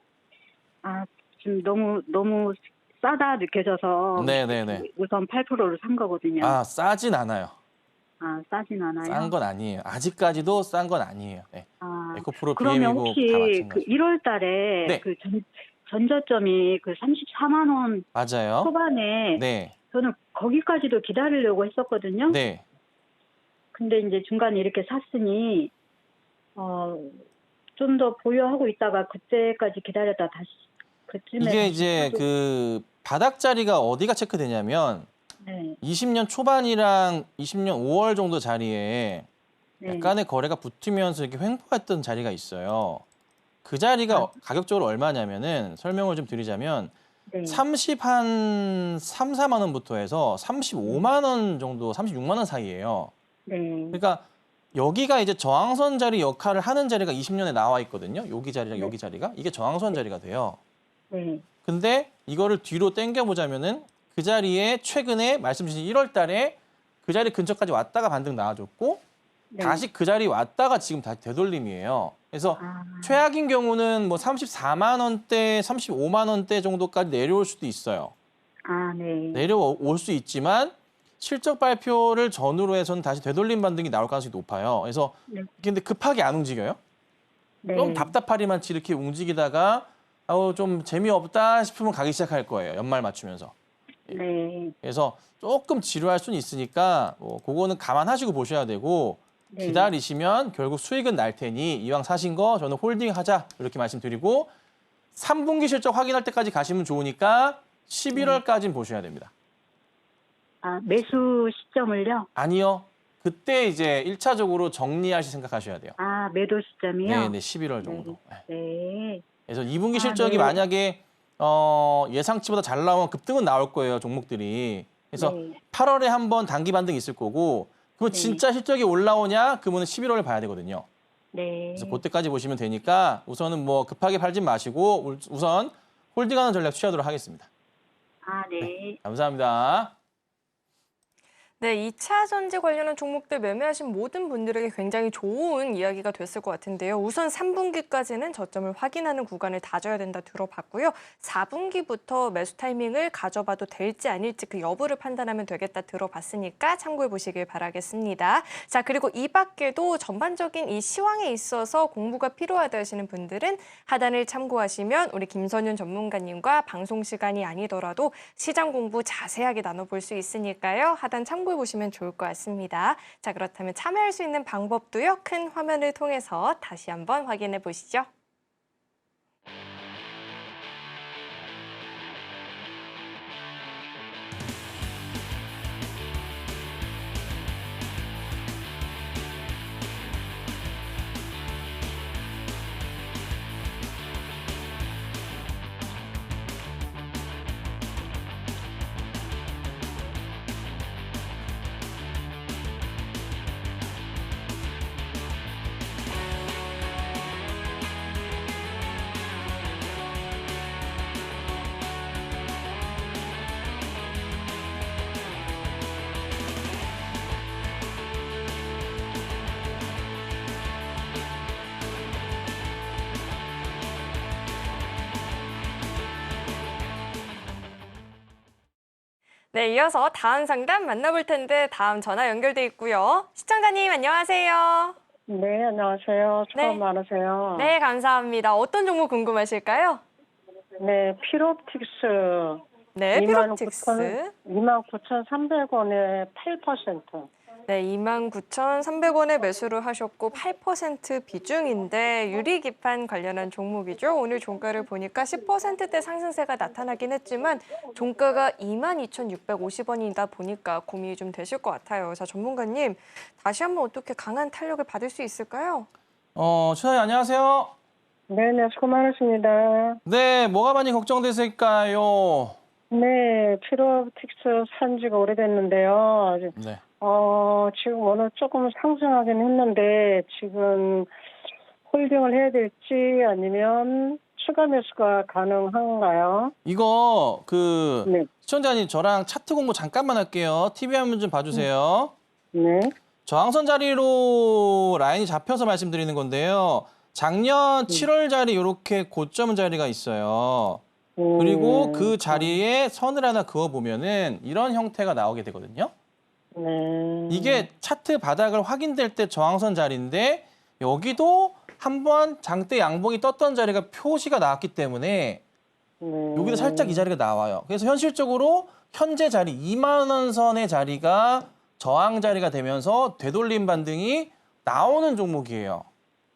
지금 너무 싸다 느껴져서 네네네. 우선 8%를 산 거거든요. 싸진 않아요. 싸진 않아요. 싼 건 아니에요. 아직까지도 싼 건 아니에요. 네. 에코프로, 그러면 BM이고 혹시 다 그 마찬가지. 1월 달에 네. 그 전저점이 그 34만 원 맞아요. 초반에 네. 저는 거기까지도 기다리려고 했었거든요. 네. 근데 이제 중간에 이렇게 샀으니 좀 더 보유하고 있다가 그때까지 기다렸다 다시 그쯤에 이게 이제 그 바닥 자리가 어디가 체크되냐면 네. 20년 초반이랑 20년 5월 정도 자리에 네. 약간의 거래가 붙으면서 이렇게 횡보했던 자리가 있어요. 그 자리가 가격적으로 얼마냐면은 설명을 좀 드리자면 네. 3 4만 원부터 해서 35만 원 정도, 36만 원 사이예요. 네. 그러니까 여기가 이제 저항선 자리 역할을 하는 자리가 20년에 나와 있거든요. 여기 자리랑 여기 자리가. 이게 저항선 자리가 돼요. 네. 근데 이거를 뒤로 당겨 보자면은 그 자리에 최근에 말씀 주신 1월 달에 그 자리 근처까지 왔다가 반등 나와줬고 네. 다시 그 자리 왔다가 지금 다시 되돌림이에요. 그래서 최악인 경우는 뭐 34만 원대, 35만 원대 정도까지 내려올 수도 있어요. 네. 내려올 수 있지만 실적 발표를 전후로 해서는 다시 되돌림 반등이 나올 가능성이 높아요. 그래서 네. 근데 급하게 안 움직여요. 네. 좀 답답하리만 이렇게 움직이다가 좀 재미없다 싶으면 가기 시작할 거예요. 연말 맞추면서. 네. 그래서 조금 지루할 수는 있으니까 그거는 감안하시고 보셔야 되고 네. 기다리시면 결국 수익은 날 테니 이왕 사신 거 저는 홀딩하자 이렇게 말씀드리고 3분기 실적 확인할 때까지 가시면 좋으니까 11월까지는 보셔야 됩니다. 매수 시점을요? 아니요. 그때 이제 1차적으로 정리하실 생각하셔야 돼요. 매도 시점이요? 네, 11월 정도. 네. 그래서 2분기 실적이 네. 만약에 예상치보다 잘 나오면 급등은 나올 거예요, 종목들이. 그래서 네. 8월에 한번 단기 반등 있을 거고 그러면 네. 진짜 실적이 올라오냐? 그러면 11월을 봐야 되거든요. 네. 그래서 그때까지 보시면 되니까 우선은 뭐 급하게 팔지 마시고 우선 홀딩하는 전략 취하도록 하겠습니다. 네. 감사합니다. 네, 2차 전지 관련한 종목들 매매하신 모든 분들에게 굉장히 좋은 이야기가 됐을 것 같은데요. 우선 3분기까지는 저점을 확인하는 구간을 다져야 된다 들어봤고요. 4분기부터 매수 타이밍을 가져봐도 될지 아닐지 그 여부를 판단하면 되겠다 들어봤으니까 참고해 보시길 바라겠습니다. 자, 그리고 이 밖에도 전반적인 이 시황에 있어서 공부가 필요하다 하시는 분들은 하단을 참고하시면 우리 김선윤 전문가님과 방송 시간이 아니더라도 시장 공부 자세하게 나눠볼 수 있으니까요. 하단 참고해 보시면 좋을 것 같습니다. 자, 그렇다면 참여할 수 있는 방법도요. 큰 화면을 통해서 다시 한번 확인해 보시죠. 네, 이어서 다음 상담 만나볼 텐데 다음 전화 연결돼 있고요. 시청자님 안녕하세요. 네, 안녕하세요. 수고 네. 많으세요. 네, 감사합니다. 어떤 종목 궁금하실까요? 네, 피롭틱스 네, 피롭틱스. 29,300원에 8%. 네, 29,300원에 매수를 하셨고 8% 비중인데 유리기판 관련한 종목이죠. 오늘 종가를 보니까 10%대 상승세가 나타나긴 했지만 종가가 22,650원이다 보니까 고민이 좀 되실 것 같아요. 자, 전문가님, 다시 한번 어떻게 강한 탄력을 받을 수 있을까요? 최사님 안녕하세요. 네네, 수고 많으십니다. 네, 뭐가 많이 걱정되실까요? 네, 피롭틱스 산 지가 오래됐는데요. 네. 지금 오늘 조금 상승하긴 했는데 지금 홀딩을 해야 될지 아니면 추가 매수가 가능한가요? 이거 네. 시청자님 저랑 차트 공부 잠깐만 할게요. TV 화면 좀 봐주세요. 네. 저항선 자리로 라인이 잡혀서 말씀드리는 건데요. 작년 7월 자리 이렇게 고점 자리가 있어요. 그리고 그 자리에 선을 하나 그어보면은 이런 형태가 나오게 되거든요. 네. 이게 차트 바닥을 확인될 때 저항선 자리인데 여기도 한번 장대 양봉이 떴던 자리가 표시가 나왔기 때문에 여기도 살짝 이 자리가 나와요. 그래서 현실적으로 현재 자리 2만 원 선의 자리가 저항 자리가 되면서 되돌림 반등이 나오는 종목이에요.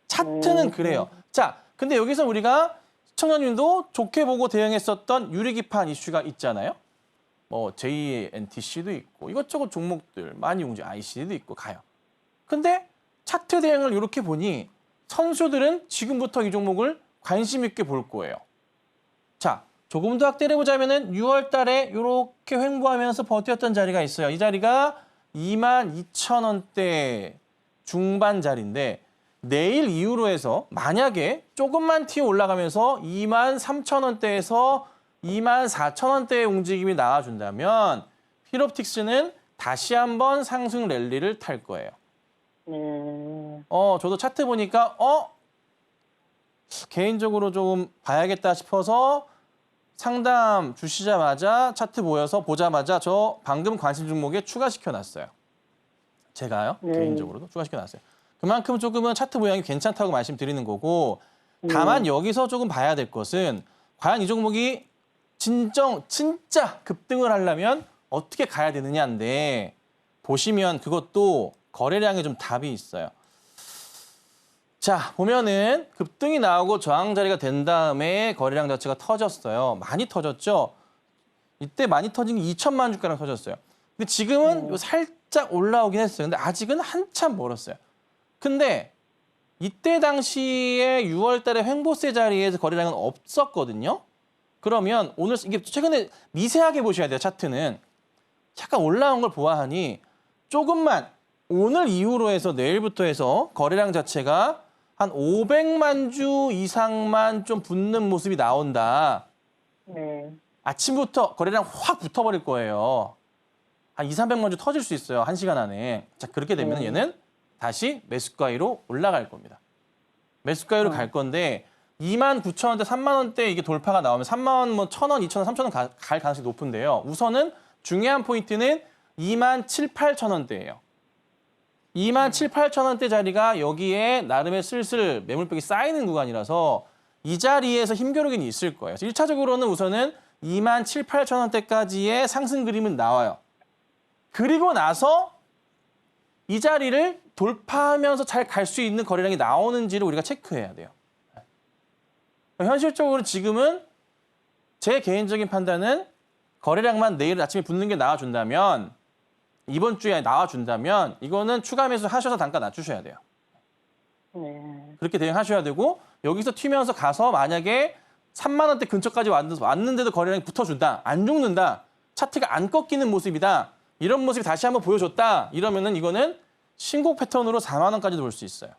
차트는 그래요. 자, 근데 여기서 우리가 시청자님도 좋게 보고 대응했었던 유리기판 이슈가 있잖아요. 뭐 JNTC도 있고 이것저것 종목들 많이 움직여 IC도 있고 가요. 근데 차트 대응을 이렇게 보니 선수들은 지금부터 이 종목을 관심 있게 볼 거예요. 자, 조금 더 확대해 보자면은 6월 달에 이렇게 횡보하면서 버텼던 자리가 있어요. 이 자리가 22,000원대 중반 자리인데 내일 이후로 해서 만약에 조금만 튀어 올라가면서 23,000원대에서 24,000원대의 움직임이 나와준다면 피롭틱스는 다시 한번 상승 랠리를 탈 거예요. 저도 차트 보니까 개인적으로 조금 봐야겠다 싶어서 상담 주시자마자 차트 보자마자 저 방금 관심 종목에 추가시켜놨어요. 제가요. 개인적으로도 추가시켜놨어요. 그만큼 조금은 차트 모양이 괜찮다고 말씀드리는 거고 다만 여기서 조금 봐야 될 것은 과연 이 종목이 진짜 급등을 하려면 어떻게 가야 되느냐인데 보시면 그것도 거래량에 좀 답이 있어요. 자, 보면은 급등이 나오고 저항 자리가 된 다음에 거래량 자체가 터졌어요. 많이 터졌죠? 이때 많이 터진 게 2천만 주가량 터졌어요. 근데 지금은 요 살짝 올라오긴 했어요. 근데 아직은 한참 멀었어요. 근데 이때 당시에 6월 달에 횡보세 자리에서 거래량은 없었거든요. 그러면 오늘 이게 최근에 미세하게 보셔야 돼요. 차트는. 잠깐 올라온 걸 보아하니 조금만 오늘 이후로 해서 내일부터 해서 거래량 자체가 한 500만 주 이상만 좀 붙는 모습이 나온다. 네. 아침부터 거래량 확 붙어버릴 거예요. 한 200~300만 주 터질 수 있어요. 1시간 안에. 자, 그렇게 되면 얘는 다시 매수가위로 올라갈 겁니다. 매수가위로 갈 건데 29,000원대, 3만 원대 이게 돌파가 나오면 3만 원, 뭐 1,000원, 2,000원, 3,000원 갈 가능성이 높은데요. 우선은 중요한 포인트는 27,000~28,000원대예요. 27,000~28,000원대 자리가 여기에 나름의 슬슬 매물벽이 쌓이는 구간이라서 이 자리에서 힘겨루기는 있을 거예요. 그래서 1차적으로는 우선은 27,000~28,000원대까지의 상승 그림은 나와요. 그리고 나서 이 자리를 돌파하면서 잘 갈 수 있는 거래량이 나오는지를 우리가 체크해야 돼요. 현실적으로 지금은 제 개인적인 판단은 거래량만 내일 아침에 붙는 게 나와준다면 이번 주에 나와준다면 이거는 추가 매수 하셔서 단가 낮추셔야 돼요. 그렇게 대응하셔야 되고 여기서 튀면서 가서 만약에 3만 원대 근처까지 왔는데도 거래량이 붙어준다. 안 죽는다. 차트가 안 꺾이는 모습이다. 이런 모습이 다시 한번 보여줬다. 이러면은 이거는 신고 패턴으로 4만 원까지도 볼 수 있어요.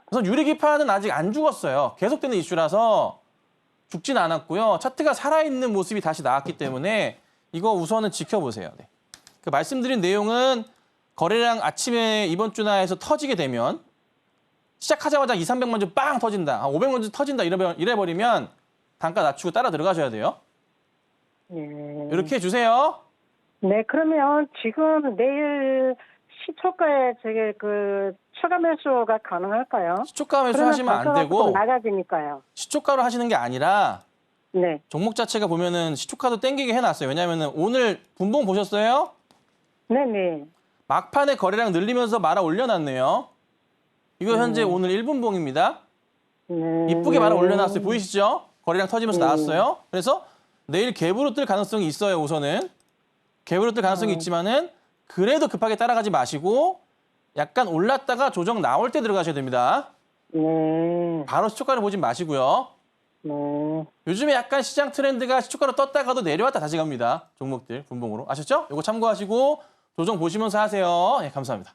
그래서 유리기판은 아직 안 죽었어요. 계속되는 이슈라서 죽진 않았고요. 차트가 살아있는 모습이 다시 나왔기 때문에 이거 우선은 지켜보세요. 네. 그 말씀드린 내용은 거래량 아침에 이번 주나 해서 터지게 되면 시작하자마자 200~300만 주 빵 터진다. 500만 주 터진다. 이래버리면 단가 낮추고 따라 들어가셔야 돼요. 예. 이렇게 해주세요. 네, 그러면 지금 내일 시초가에 저게 그 추가 매수가 가능할까요? 시초가 매수 그러면 하시면 안 단가가 되고 조금 낮아지니까요. 시초가로 하시는 게 아니라 네. 종목 자체가 보면은 시초가도 땡기게 해놨어요. 왜냐하면 오늘 분봉 보셨어요? 네네. 막판에 거래량 늘리면서 말아 올려놨네요. 이거 현재 오늘 1분봉입니다. 네. 이쁘게 말아 올려놨어요. 보이시죠? 거래량 터지면서 네. 나왔어요. 그래서 내일 갭으로 뜰 가능성이 있어요. 우선은. 갭으로 뜰 가능성이 있지만은 그래도 급하게 따라가지 마시고 약간 올랐다가 조정 나올 때 들어가셔야 됩니다. 네. 바로 시초가를 보진 마시고요. 네. 요즘에 약간 시장 트렌드가 시초가로 떴다가도 내려왔다 다시 갑니다. 종목들 분봉으로. 아셨죠? 이거 참고하시고 조정 보시면서 하세요. 예, 감사합니다.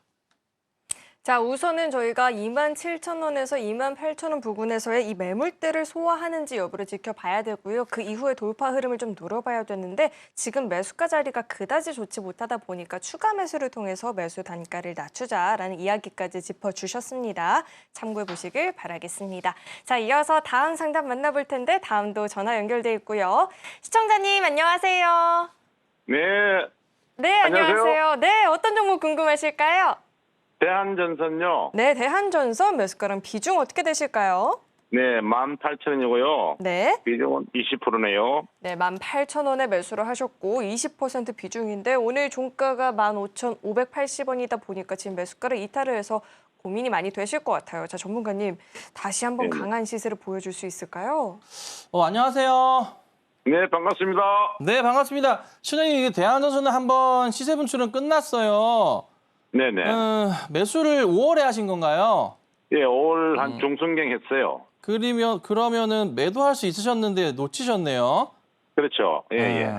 자, 우선은 저희가 27,000원에서 28,000원 부근에서의 이 매물대를 소화하는지 여부를 지켜봐야 되고요. 그 이후에 돌파 흐름을 좀 노려봐야 되는데 지금 매수가 자리가 그다지 좋지 못하다 보니까 추가 매수를 통해서 매수 단가를 낮추자라는 이야기까지 짚어주셨습니다. 참고해 보시길 바라겠습니다. 자, 이어서 다음 상담 만나볼 텐데 다음도 전화 연결돼 있고요. 시청자님 안녕하세요. 네, 네, 안녕하세요. 안녕하세요. 네, 어떤 종목 궁금하실까요? 대한전선요. 네, 대한전선 매수가랑 비중 어떻게 되실까요? 네, 18,000원이고요. 네. 비중은 20%네요. 네, 18,000원에 매수를 하셨고 20% 비중인데 오늘 종가가 15,580원이다 보니까 지금 매수가를 이탈을 해서 고민이 많이 되실 것 같아요. 자, 전문가님 다시 한번 네네. 강한 시세를 보여줄 수 있을까요? 안녕하세요. 네, 반갑습니다. 네, 반갑습니다. 신원님, 대한전선은 한번 시세 분출은 끝났어요. 네네. 매수를 5월에 하신 건가요? 예, 올 한 중순경 했어요. 그러면은 매도할 수 있으셨는데 놓치셨네요. 그렇죠. 예, 예.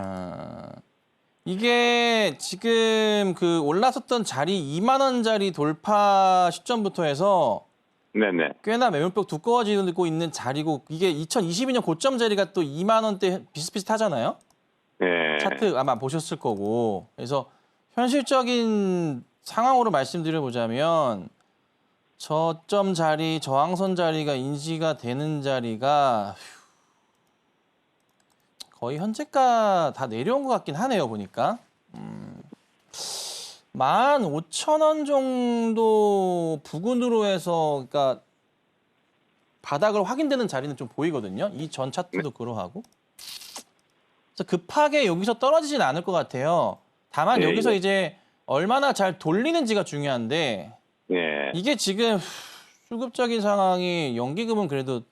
이게 지금 그 올랐었던 자리 2만 원짜리 돌파 시점부터 해서 네네. 꽤나 매물벽 두꺼워지고 있는 자리고 이게 2022년 고점 자리가 또 2만 원대 비슷비슷하잖아요. 예. 차트 아마 보셨을 거고. 그래서 현실적인 상황으로 말씀드려보자면 저점 자리, 저항선 자리가 인지가 되는 자리가 거의 현재가 다 내려온 것 같긴 하네요, 보니까. 15,000원 정도 부근으로 해서 그러니까 바닥을 확인되는 자리는 좀 보이거든요. 이 전 차트도 그러하고. 그래서 급하게 여기서 떨어지진 않을 것 같아요. 다만 예, 여기서 예. 이제 얼마나 잘 돌리는지가 중요한데 예. 이게 지금 수급적인 상황이 연기금은 그래도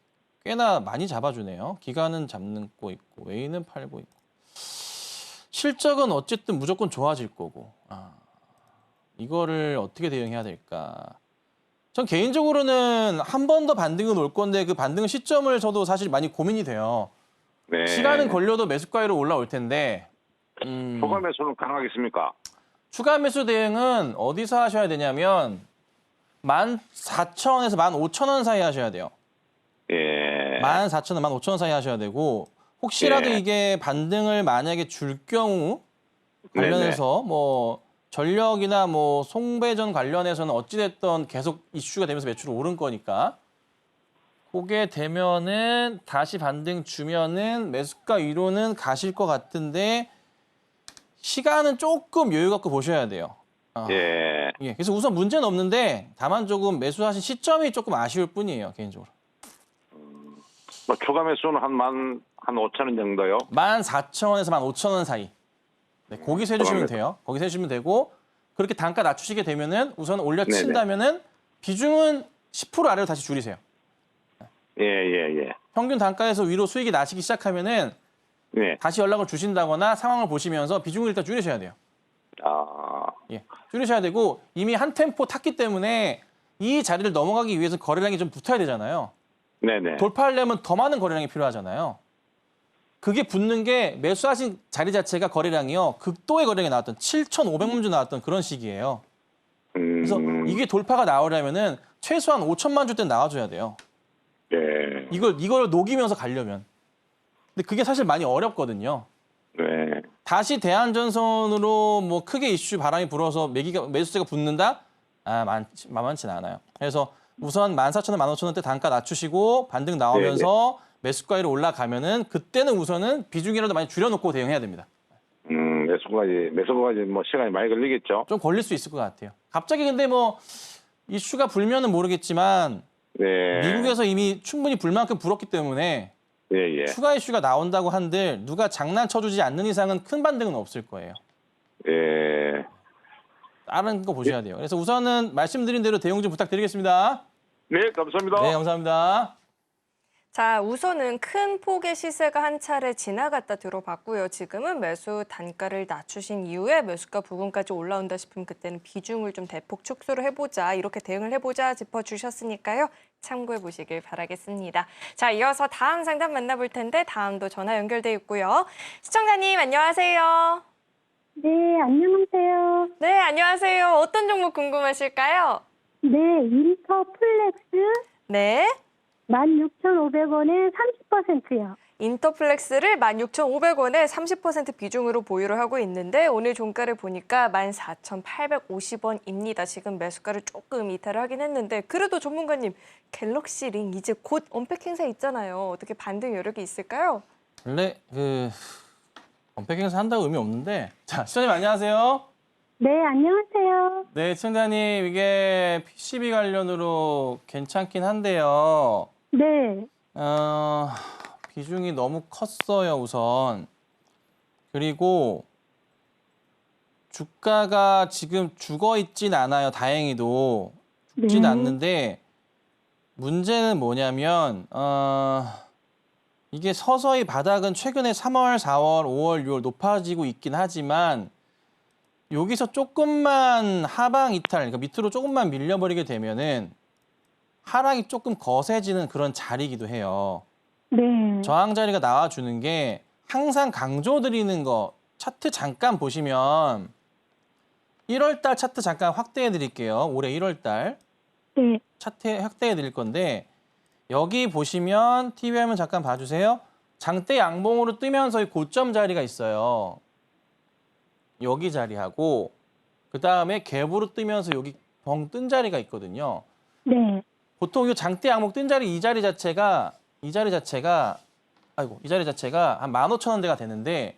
꽤나 많이 잡아주네요. 기간은 잡고 있고 외인은 팔고 있고 실적은 어쨌든 무조건 좋아질 거고 이거를 어떻게 대응해야 될까? 전 개인적으로는 한 번 더 반등은 올 건데 그 반등 시점을 저도 사실 많이 고민이 돼요. 네. 시간은 걸려도 매수가로 올라올 텐데 초과 매수는 가능하겠습니까? 추가 매수 대응은 어디서 하셔야 되냐면 14,000원에서 15,000원 사이 하셔야 돼요. 예. 14,000원, 15,000원 사이 하셔야 되고 혹시라도 예. 이게 반등을 만약에 줄 경우 관련해서 뭐 전력이나 뭐 송배전 관련해서는 어찌됐든 계속 이슈가 되면서 매출이 오른 거니까 그게 되면은 다시 반등 주면은 매수가 위로는 가실 것 같은데 시간은 조금 여유 갖고 보셔야 돼요. 예. 예, 그래서 우선 문제는 없는데 다만 조금 매수하신 시점이 조금 아쉬울 뿐이에요, 개인적으로. 뭐 추가 매수는 한 5,000원 정도요. 14,000원에서 15,000원 사이. 네, 거기서 해주시면 돼요. 거기서 해주시면 되고 그렇게 단가 낮추시게 되면은 우선 올려친다면은 비중은 10% 아래로 다시 줄이세요. 예, 예, 예. 평균 단가에서 위로 수익이 나시기 시작하면은 네. 다시 연락을 주신다거나 상황을 보시면서 비중을 일단 줄이셔야 돼요. 예, 줄이셔야 되고 이미 한 템포 탔기 때문에 이 자리를 넘어가기 위해서 거래량이 좀 붙어야 되잖아요. 네네. 돌파하려면 더 많은 거래량이 필요하잖아요. 그게 붙는 게 매수하신 자리 자체가 거래량이요. 극도의 거래량이 나왔던 7,500만 주 나왔던 그런 시기예요. 그래서 이게 돌파가 나오려면은 최소한 5천만 주대는 나와줘야 돼요. 예. 이걸 녹이면서 가려면. 근데 그게 사실 많이 어렵거든요. 네. 다시 대한전선으로 뭐 크게 이슈 바람이 불어서 매수세가 붙는다? 만만치는 않아요. 그래서 우선 14,000원, 15,000원대 단가 낮추시고 반등 나오면서 매수가율이 올라가면은 그때는 우선은 비중이라도 많이 줄여놓고 대응해야 됩니다. 매수까지 뭐 시간이 많이 걸리겠죠. 좀 걸릴 수 있을 것 같아요. 갑자기 근데 뭐 이슈가 불면은 모르겠지만 네. 미국에서 이미 충분히 불만큼 불었기 때문에 예, 예. 추가 이슈가 나온다고 한들 누가 장난쳐주지 않는 이상은 큰 반등은 없을 거예요. 예. 다른 거 보셔야 돼요. 그래서 우선은 말씀드린 대로 대응 좀 부탁드리겠습니다. 네, 감사합니다. 네, 감사합니다. 자, 우선은 큰 폭의 시세가 한 차례 지나갔다 들어봤고요. 지금은 매수 단가를 낮추신 이후에 매수가 부근까지 올라온다 싶으면 그때는 비중을 좀 대폭 축소를 해보자, 이렇게 대응을 해보자 짚어주셨으니까요. 참고해 보시길 바라겠습니다. 자, 이어서 다음 상담 만나볼 텐데 다음도 전화 연결돼 있고요. 시청자님 안녕하세요. 네, 안녕하세요. 네, 안녕하세요. 어떤 종목 궁금하실까요? 네, 인터플렉스 네. 16,500원에 30%요. 인터플렉스를 16,500원에 30% 비중으로 보유를 하고 있는데 오늘 종가를 보니까 14,850원입니다. 지금 매수가를 조금 이탈을 하긴 했는데 그래도 전문가님 갤럭시 링 이제 곧 언팩 행사 있잖아요. 어떻게 반등 여력이 있을까요? 원래 언팩 행사 한다고 의미 없는데 자, 시청자님 안녕하세요. 네, 안녕하세요. 네, 시청자님 이게 PCB 관련으로 괜찮긴 한데요. 네, 비중이 너무 컸어요, 우선. 그리고 주가가 지금 죽어 있진 않아요, 다행히도. 죽진 네. 않는데 문제는 뭐냐면 이게 서서히 바닥은 최근에 3월, 4월, 5월, 6월 높아지고 있긴 하지만 여기서 조금만 하방 이탈, 그러니까 밑으로 조금만 밀려버리게 되면은 하락이 조금 거세지는 그런 자리이기도 해요. 네. 저항 자리가 나와주는 게 항상 강조드리는 거 차트 잠깐 보시면 1월 달 차트 잠깐 확대해 드릴게요. 올해 1월 달 네. 차트 확대해 드릴 건데 여기 보시면 TV 화면 잠깐 봐주세요. 장대 양봉으로 뜨면서 이 고점 자리가 있어요. 여기 자리하고 그 다음에 갭으로 뜨면서 여기 벙 뜬 자리가 있거든요. 네. 보통 이 장대 양봉 뜬 자리 이 자리 자체가 한 15,000원대가 되는데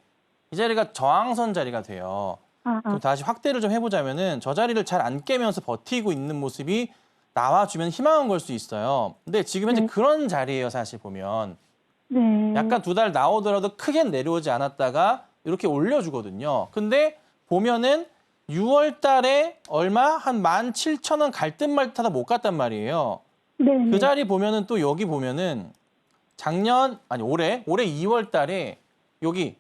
이 자리가 저항선 자리가 돼요. 그럼 다시 확대를 좀 해보자면은 저 자리를 잘 안 깨면서 버티고 있는 모습이 나와주면 희망은 걸 수 있어요. 근데 지금 현재 그런 자리예요, 사실 보면. 네. 약간 두 달 나오더라도 크게 내려오지 않았다가 이렇게 올려주거든요. 근데 보면은 6월 달에 얼마? 한 17,000원 갈 듯 말 듯하다 못 갔단 말이에요. 네. 그 자리 보면은 또 여기 보면은 올해 2월 달에 여기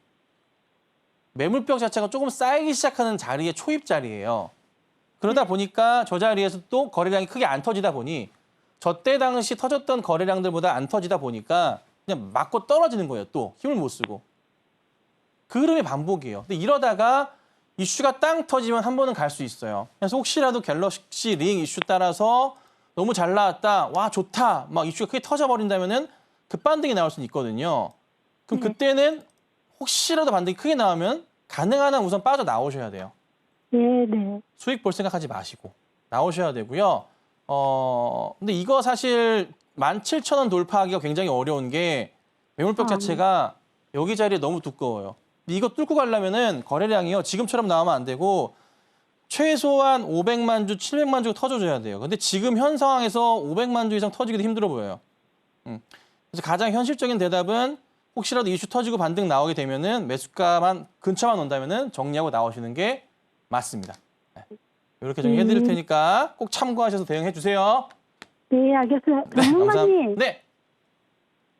매물벽 자체가 조금 쌓이기 시작하는 자리의 초입 자리예요. 그러다 보니까 저 자리에서 또 거래량이 크게 안 터지다 보니 저때 당시 터졌던 거래량들보다 안 터지다 보니까 그냥 맞고 떨어지는 거예요. 또 힘을 못 쓰고. 그 흐름의 반복이에요. 근데 이러다가 이슈가 땅 터지면 한 번은 갈 수 있어요. 그래서 혹시라도 갤럭시 링 이슈 따라서 너무 잘 나왔다, 와 좋다, 막 이슈가 크게 터져버린다면은 급반등이 나올 수는 있거든요. 그럼 그때는 혹시라도 반등이 크게 나오면 가능한 한 우선 빠져 나오셔야 돼요. 네. 네. 수익 볼 생각하지 마시고 나오셔야 되고요. 근데 이거 사실 17,000원 돌파하기가 굉장히 어려운 게 매물벽 자체가 여기 자리에 너무 두꺼워요. 근데 이거 뚫고 가려면은 거래량이요. 지금처럼 나오면 안 되고 최소한 500만 주, 700만 주가 터져줘야 돼요. 근데 지금 현 상황에서 500만 주 이상 터지기도 힘들어 보여요. 그래서 가장 현실적인 대답은 혹시라도 이슈 터지고 반등 나오게 되면은 매수가만 근처만 온다면은 정리하고 나오시는 게 맞습니다. 네. 이렇게 정리해 드릴 테니까 꼭 참고하셔서 대응해 주세요. 네, 알겠습니다. 전문가님. 네.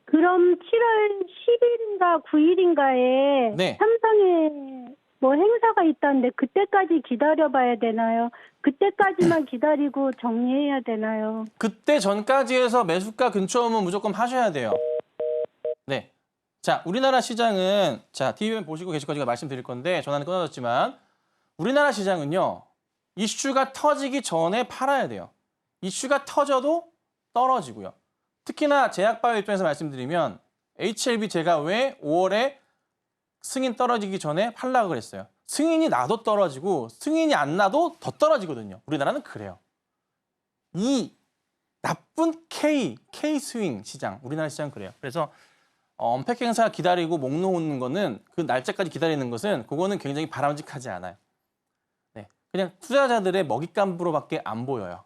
그럼 7월 10일인가 9일인가에 네. 삼성에 뭐 행사가 있다는데 그때까지 기다려봐야 되나요? 그때까지만 기다리고 정리해야 되나요? 그때 전까지 해서 매수가 근처 오면 무조건 하셔야 돼요. 네. 자, 우리나라 시장은 자, TV만 보시고 계실 거니까 말씀드릴 건데 전화는 끊어졌지만 우리나라 시장은요. 이슈가 터지기 전에 팔아야 돼요. 이슈가 터져도 떨어지고요. 특히나 제약바이오 입장에서 말씀드리면 HLB 제가 왜 5월에 승인 떨어지기 전에 팔라고 그랬어요. 승인이 나도 떨어지고 승인이 안 나도 더 떨어지거든요. 우리나라는 그래요. 이 나쁜 K 스윙 시장, 우리나라 시장은 그래요. 그래서 언팩 행사 기다리고 목 놓는 거는 그 날짜까지 기다리는 것은 그거는 굉장히 바람직하지 않아요. 네, 그냥 투자자들의 먹잇감으로밖에 안 보여요.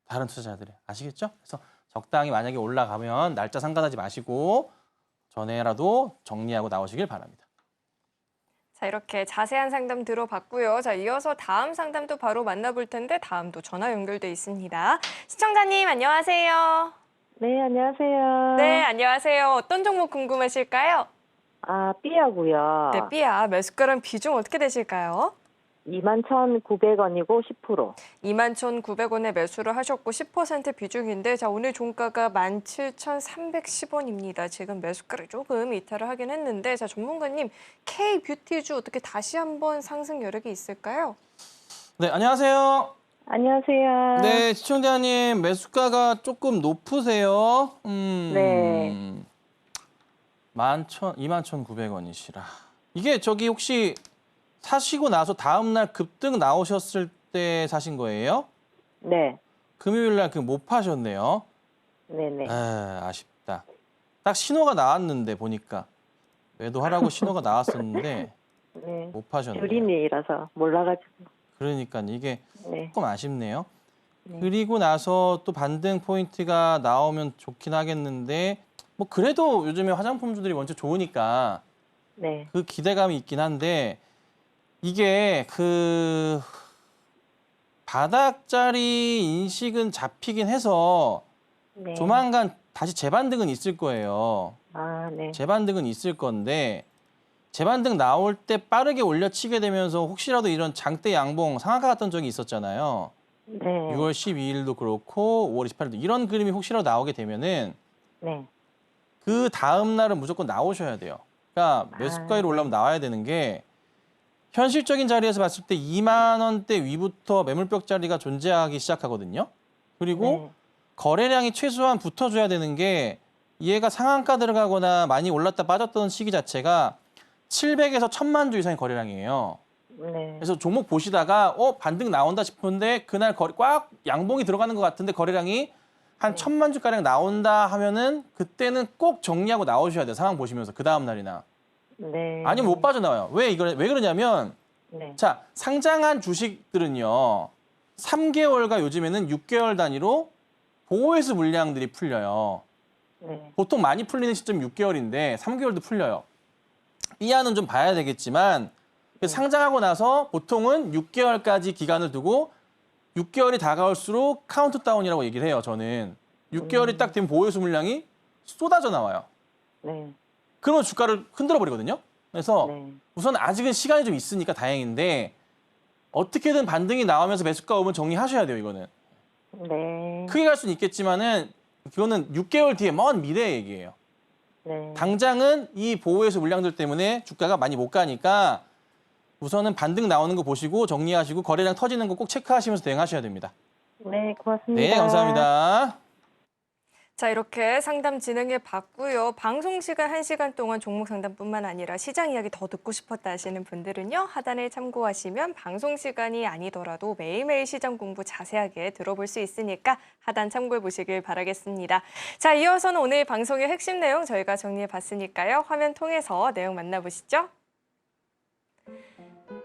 다른 투자자들이. 아시겠죠? 그래서 적당히 만약에 올라가면 날짜 상관하지 마시고 전에라도 정리하고 나오시길 바랍니다. 자, 이렇게 자세한 상담 들어봤고요. 자, 이어서 다음 상담도 바로 만나볼 텐데 다음도 전화 연결돼 있습니다. 시청자님 안녕하세요. 네, 안녕하세요. 네, 안녕하세요. 어떤 종목 궁금하실까요? 아, 삐하고요. 네, 삐아 매수가랑 비중 어떻게 되실까요? 21,900원이고 10%. 21,900원에 매수를 하셨고 10% 비중인데 자 오늘 종가가 17,310원입니다. 지금 매수가를 조금 이탈을 하긴 했는데 자 전문가님 K뷰티주 어떻게 다시 한번 상승 여력이 있을까요? 네, 안녕하세요. 안녕하세요. 네, 시청자님 매수가가 조금 높으세요. 네. 21,900원이시라. 이게 저기 혹시 사시고 나서 다음날 급등 나오셨을 때 사신 거예요? 네. 금요일 날 그 못 파셨네요. 네네. 아쉽다. 딱 신호가 나왔는데 보니까 매도하라고 신호가 나왔었는데 네. 못 파셨네요. 주린이라서 몰라가지고. 그러니까 이게 네. 조금 아쉽네요. 네. 그리고 나서 또 반등 포인트가 나오면 좋긴 하겠는데 뭐 그래도 요즘에 화장품주들이 먼저 좋으니까 네. 그 기대감이 있긴 한데 이게 그 바닥자리 인식은 잡히긴 해서 네. 조만간 다시 재반등은 있을 거예요. 아, 네. 재반등은 있을 건데 재반등 나올 때 빠르게 올려치게 되면서 혹시라도 이런 장대 양봉 상한가 갔던 적이 있었잖아요. 네. 6월 12일도 그렇고 5월 28일도 이런 그림이 혹시라도 나오게 되면은 네. 그 다음 날은 무조건 나오셔야 돼요. 그러니까 매수가로 네. 올라오면 나와야 되는 게 현실적인 자리에서 봤을 때 2만 원대 위부터 매물벽 자리가 존재하기 시작하거든요. 그리고 네. 거래량이 최소한 붙어줘야 되는 게 얘가 상한가 들어가거나 많이 올랐다 빠졌던 시기 자체가 700에서 1000만 주 이상의 거래량이에요. 네. 그래서 종목 보시다가 반등 나온다 싶은데 그날 꽉 양봉이 들어가는 것 같은데 거래량이 한 1000만 주가량 나온다 하면은 그때는 꼭 정리하고 나오셔야 돼요. 상황 보시면서 그 다음 날이나. 네. 아니면 못 빠져나와요. 왜 그러냐면 네. 자 상장한 주식들은요 3개월과 요즘에는 6개월 단위로 보호회수 물량들이 풀려요. 네. 보통 많이 풀리는 시점이 6개월인데 3개월도 풀려요. 삐아는 좀 봐야 되겠지만 상장하고 나서 보통은 6개월까지 기간을 두고 6개월이 다가올수록 카운트다운이라고 얘기를 해요. 저는 6개월이 딱 되면 보호회수 물량이 쏟아져 나와요. 네. 그러면 주가를 흔들어 버리거든요. 그래서 네. 우선 아직은 시간이 좀 있으니까 다행인데 어떻게든 반등이 나오면서 매수가 오면 정리하셔야 돼요. 이거는 네. 크게 갈 수는 있겠지만은 그거는 6개월 뒤에 먼 미래의 얘기예요. 네. 당장은 이 보호회수 물량들 때문에 주가가 많이 못 가니까 우선은 반등 나오는 거 보시고 정리하시고 거래량 터지는 거 꼭 체크하시면서 대응하셔야 됩니다. 네, 고맙습니다. 네, 감사합니다. 자 이렇게 상담 진행해 봤고요. 방송 시간 1시간 동안 종목 상담뿐만 아니라 시장 이야기 더 듣고 싶었다 하시는 분들은요. 하단을 참고하시면 방송 시간이 아니더라도 매일매일 시장 공부 자세하게 들어볼 수 있으니까 하단 참고해 보시길 바라겠습니다. 자 이어서는 오늘 방송의 핵심 내용 저희가 정리해 봤으니까요. 화면 통해서 내용 만나보시죠.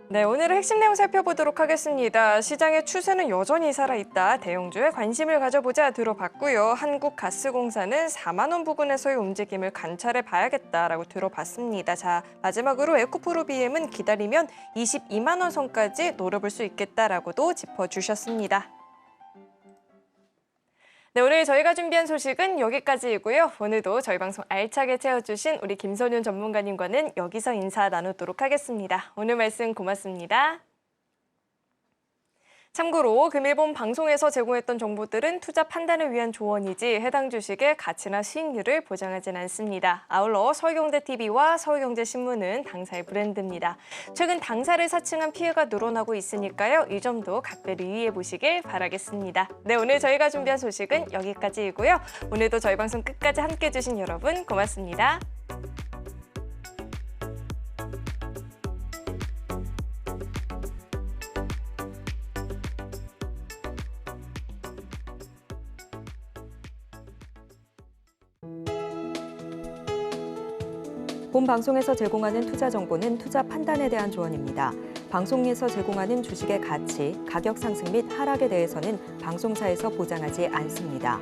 네, 오늘의 핵심 내용 살펴보도록 하겠습니다. 시장의 추세는 여전히 살아있다. 대형주에 관심을 가져보자 들어봤고요. 한국가스공사는 4만 원 부근에서의 움직임을 관찰해 봐야겠다라고 들어봤습니다. 자, 마지막으로 에코프로비엠은 기다리면 22만 원 선까지 노려볼 수 있겠다라고도 짚어주셨습니다. 네, 오늘 저희가 준비한 소식은 여기까지이고요. 오늘도 저희 방송 알차게 채워주신 우리 김선윤 전문가님과는 여기서 인사 나누도록 하겠습니다. 오늘 말씀 고맙습니다. 참고로 금일본 방송에서 제공했던 정보들은 투자 판단을 위한 조언이지 해당 주식의 가치나 수익률을 보장하진 않습니다. 아울러 서울경제TV와 서울경제신문은 당사의 브랜드입니다. 최근 당사를 사칭한 피해가 늘어나고 있으니까요. 이 점도 각별히 유의해 보시길 바라겠습니다. 네, 오늘 저희가 준비한 소식은 여기까지이고요. 오늘도 저희 방송 끝까지 함께해 주신 여러분 고맙습니다. 본 방송에서 제공하는 투자 정보는 투자 판단에 대한 조언입니다. 방송에서 제공하는 주식의 가치, 가격 상승 및 하락에 대해서는 방송사에서 보장하지 않습니다.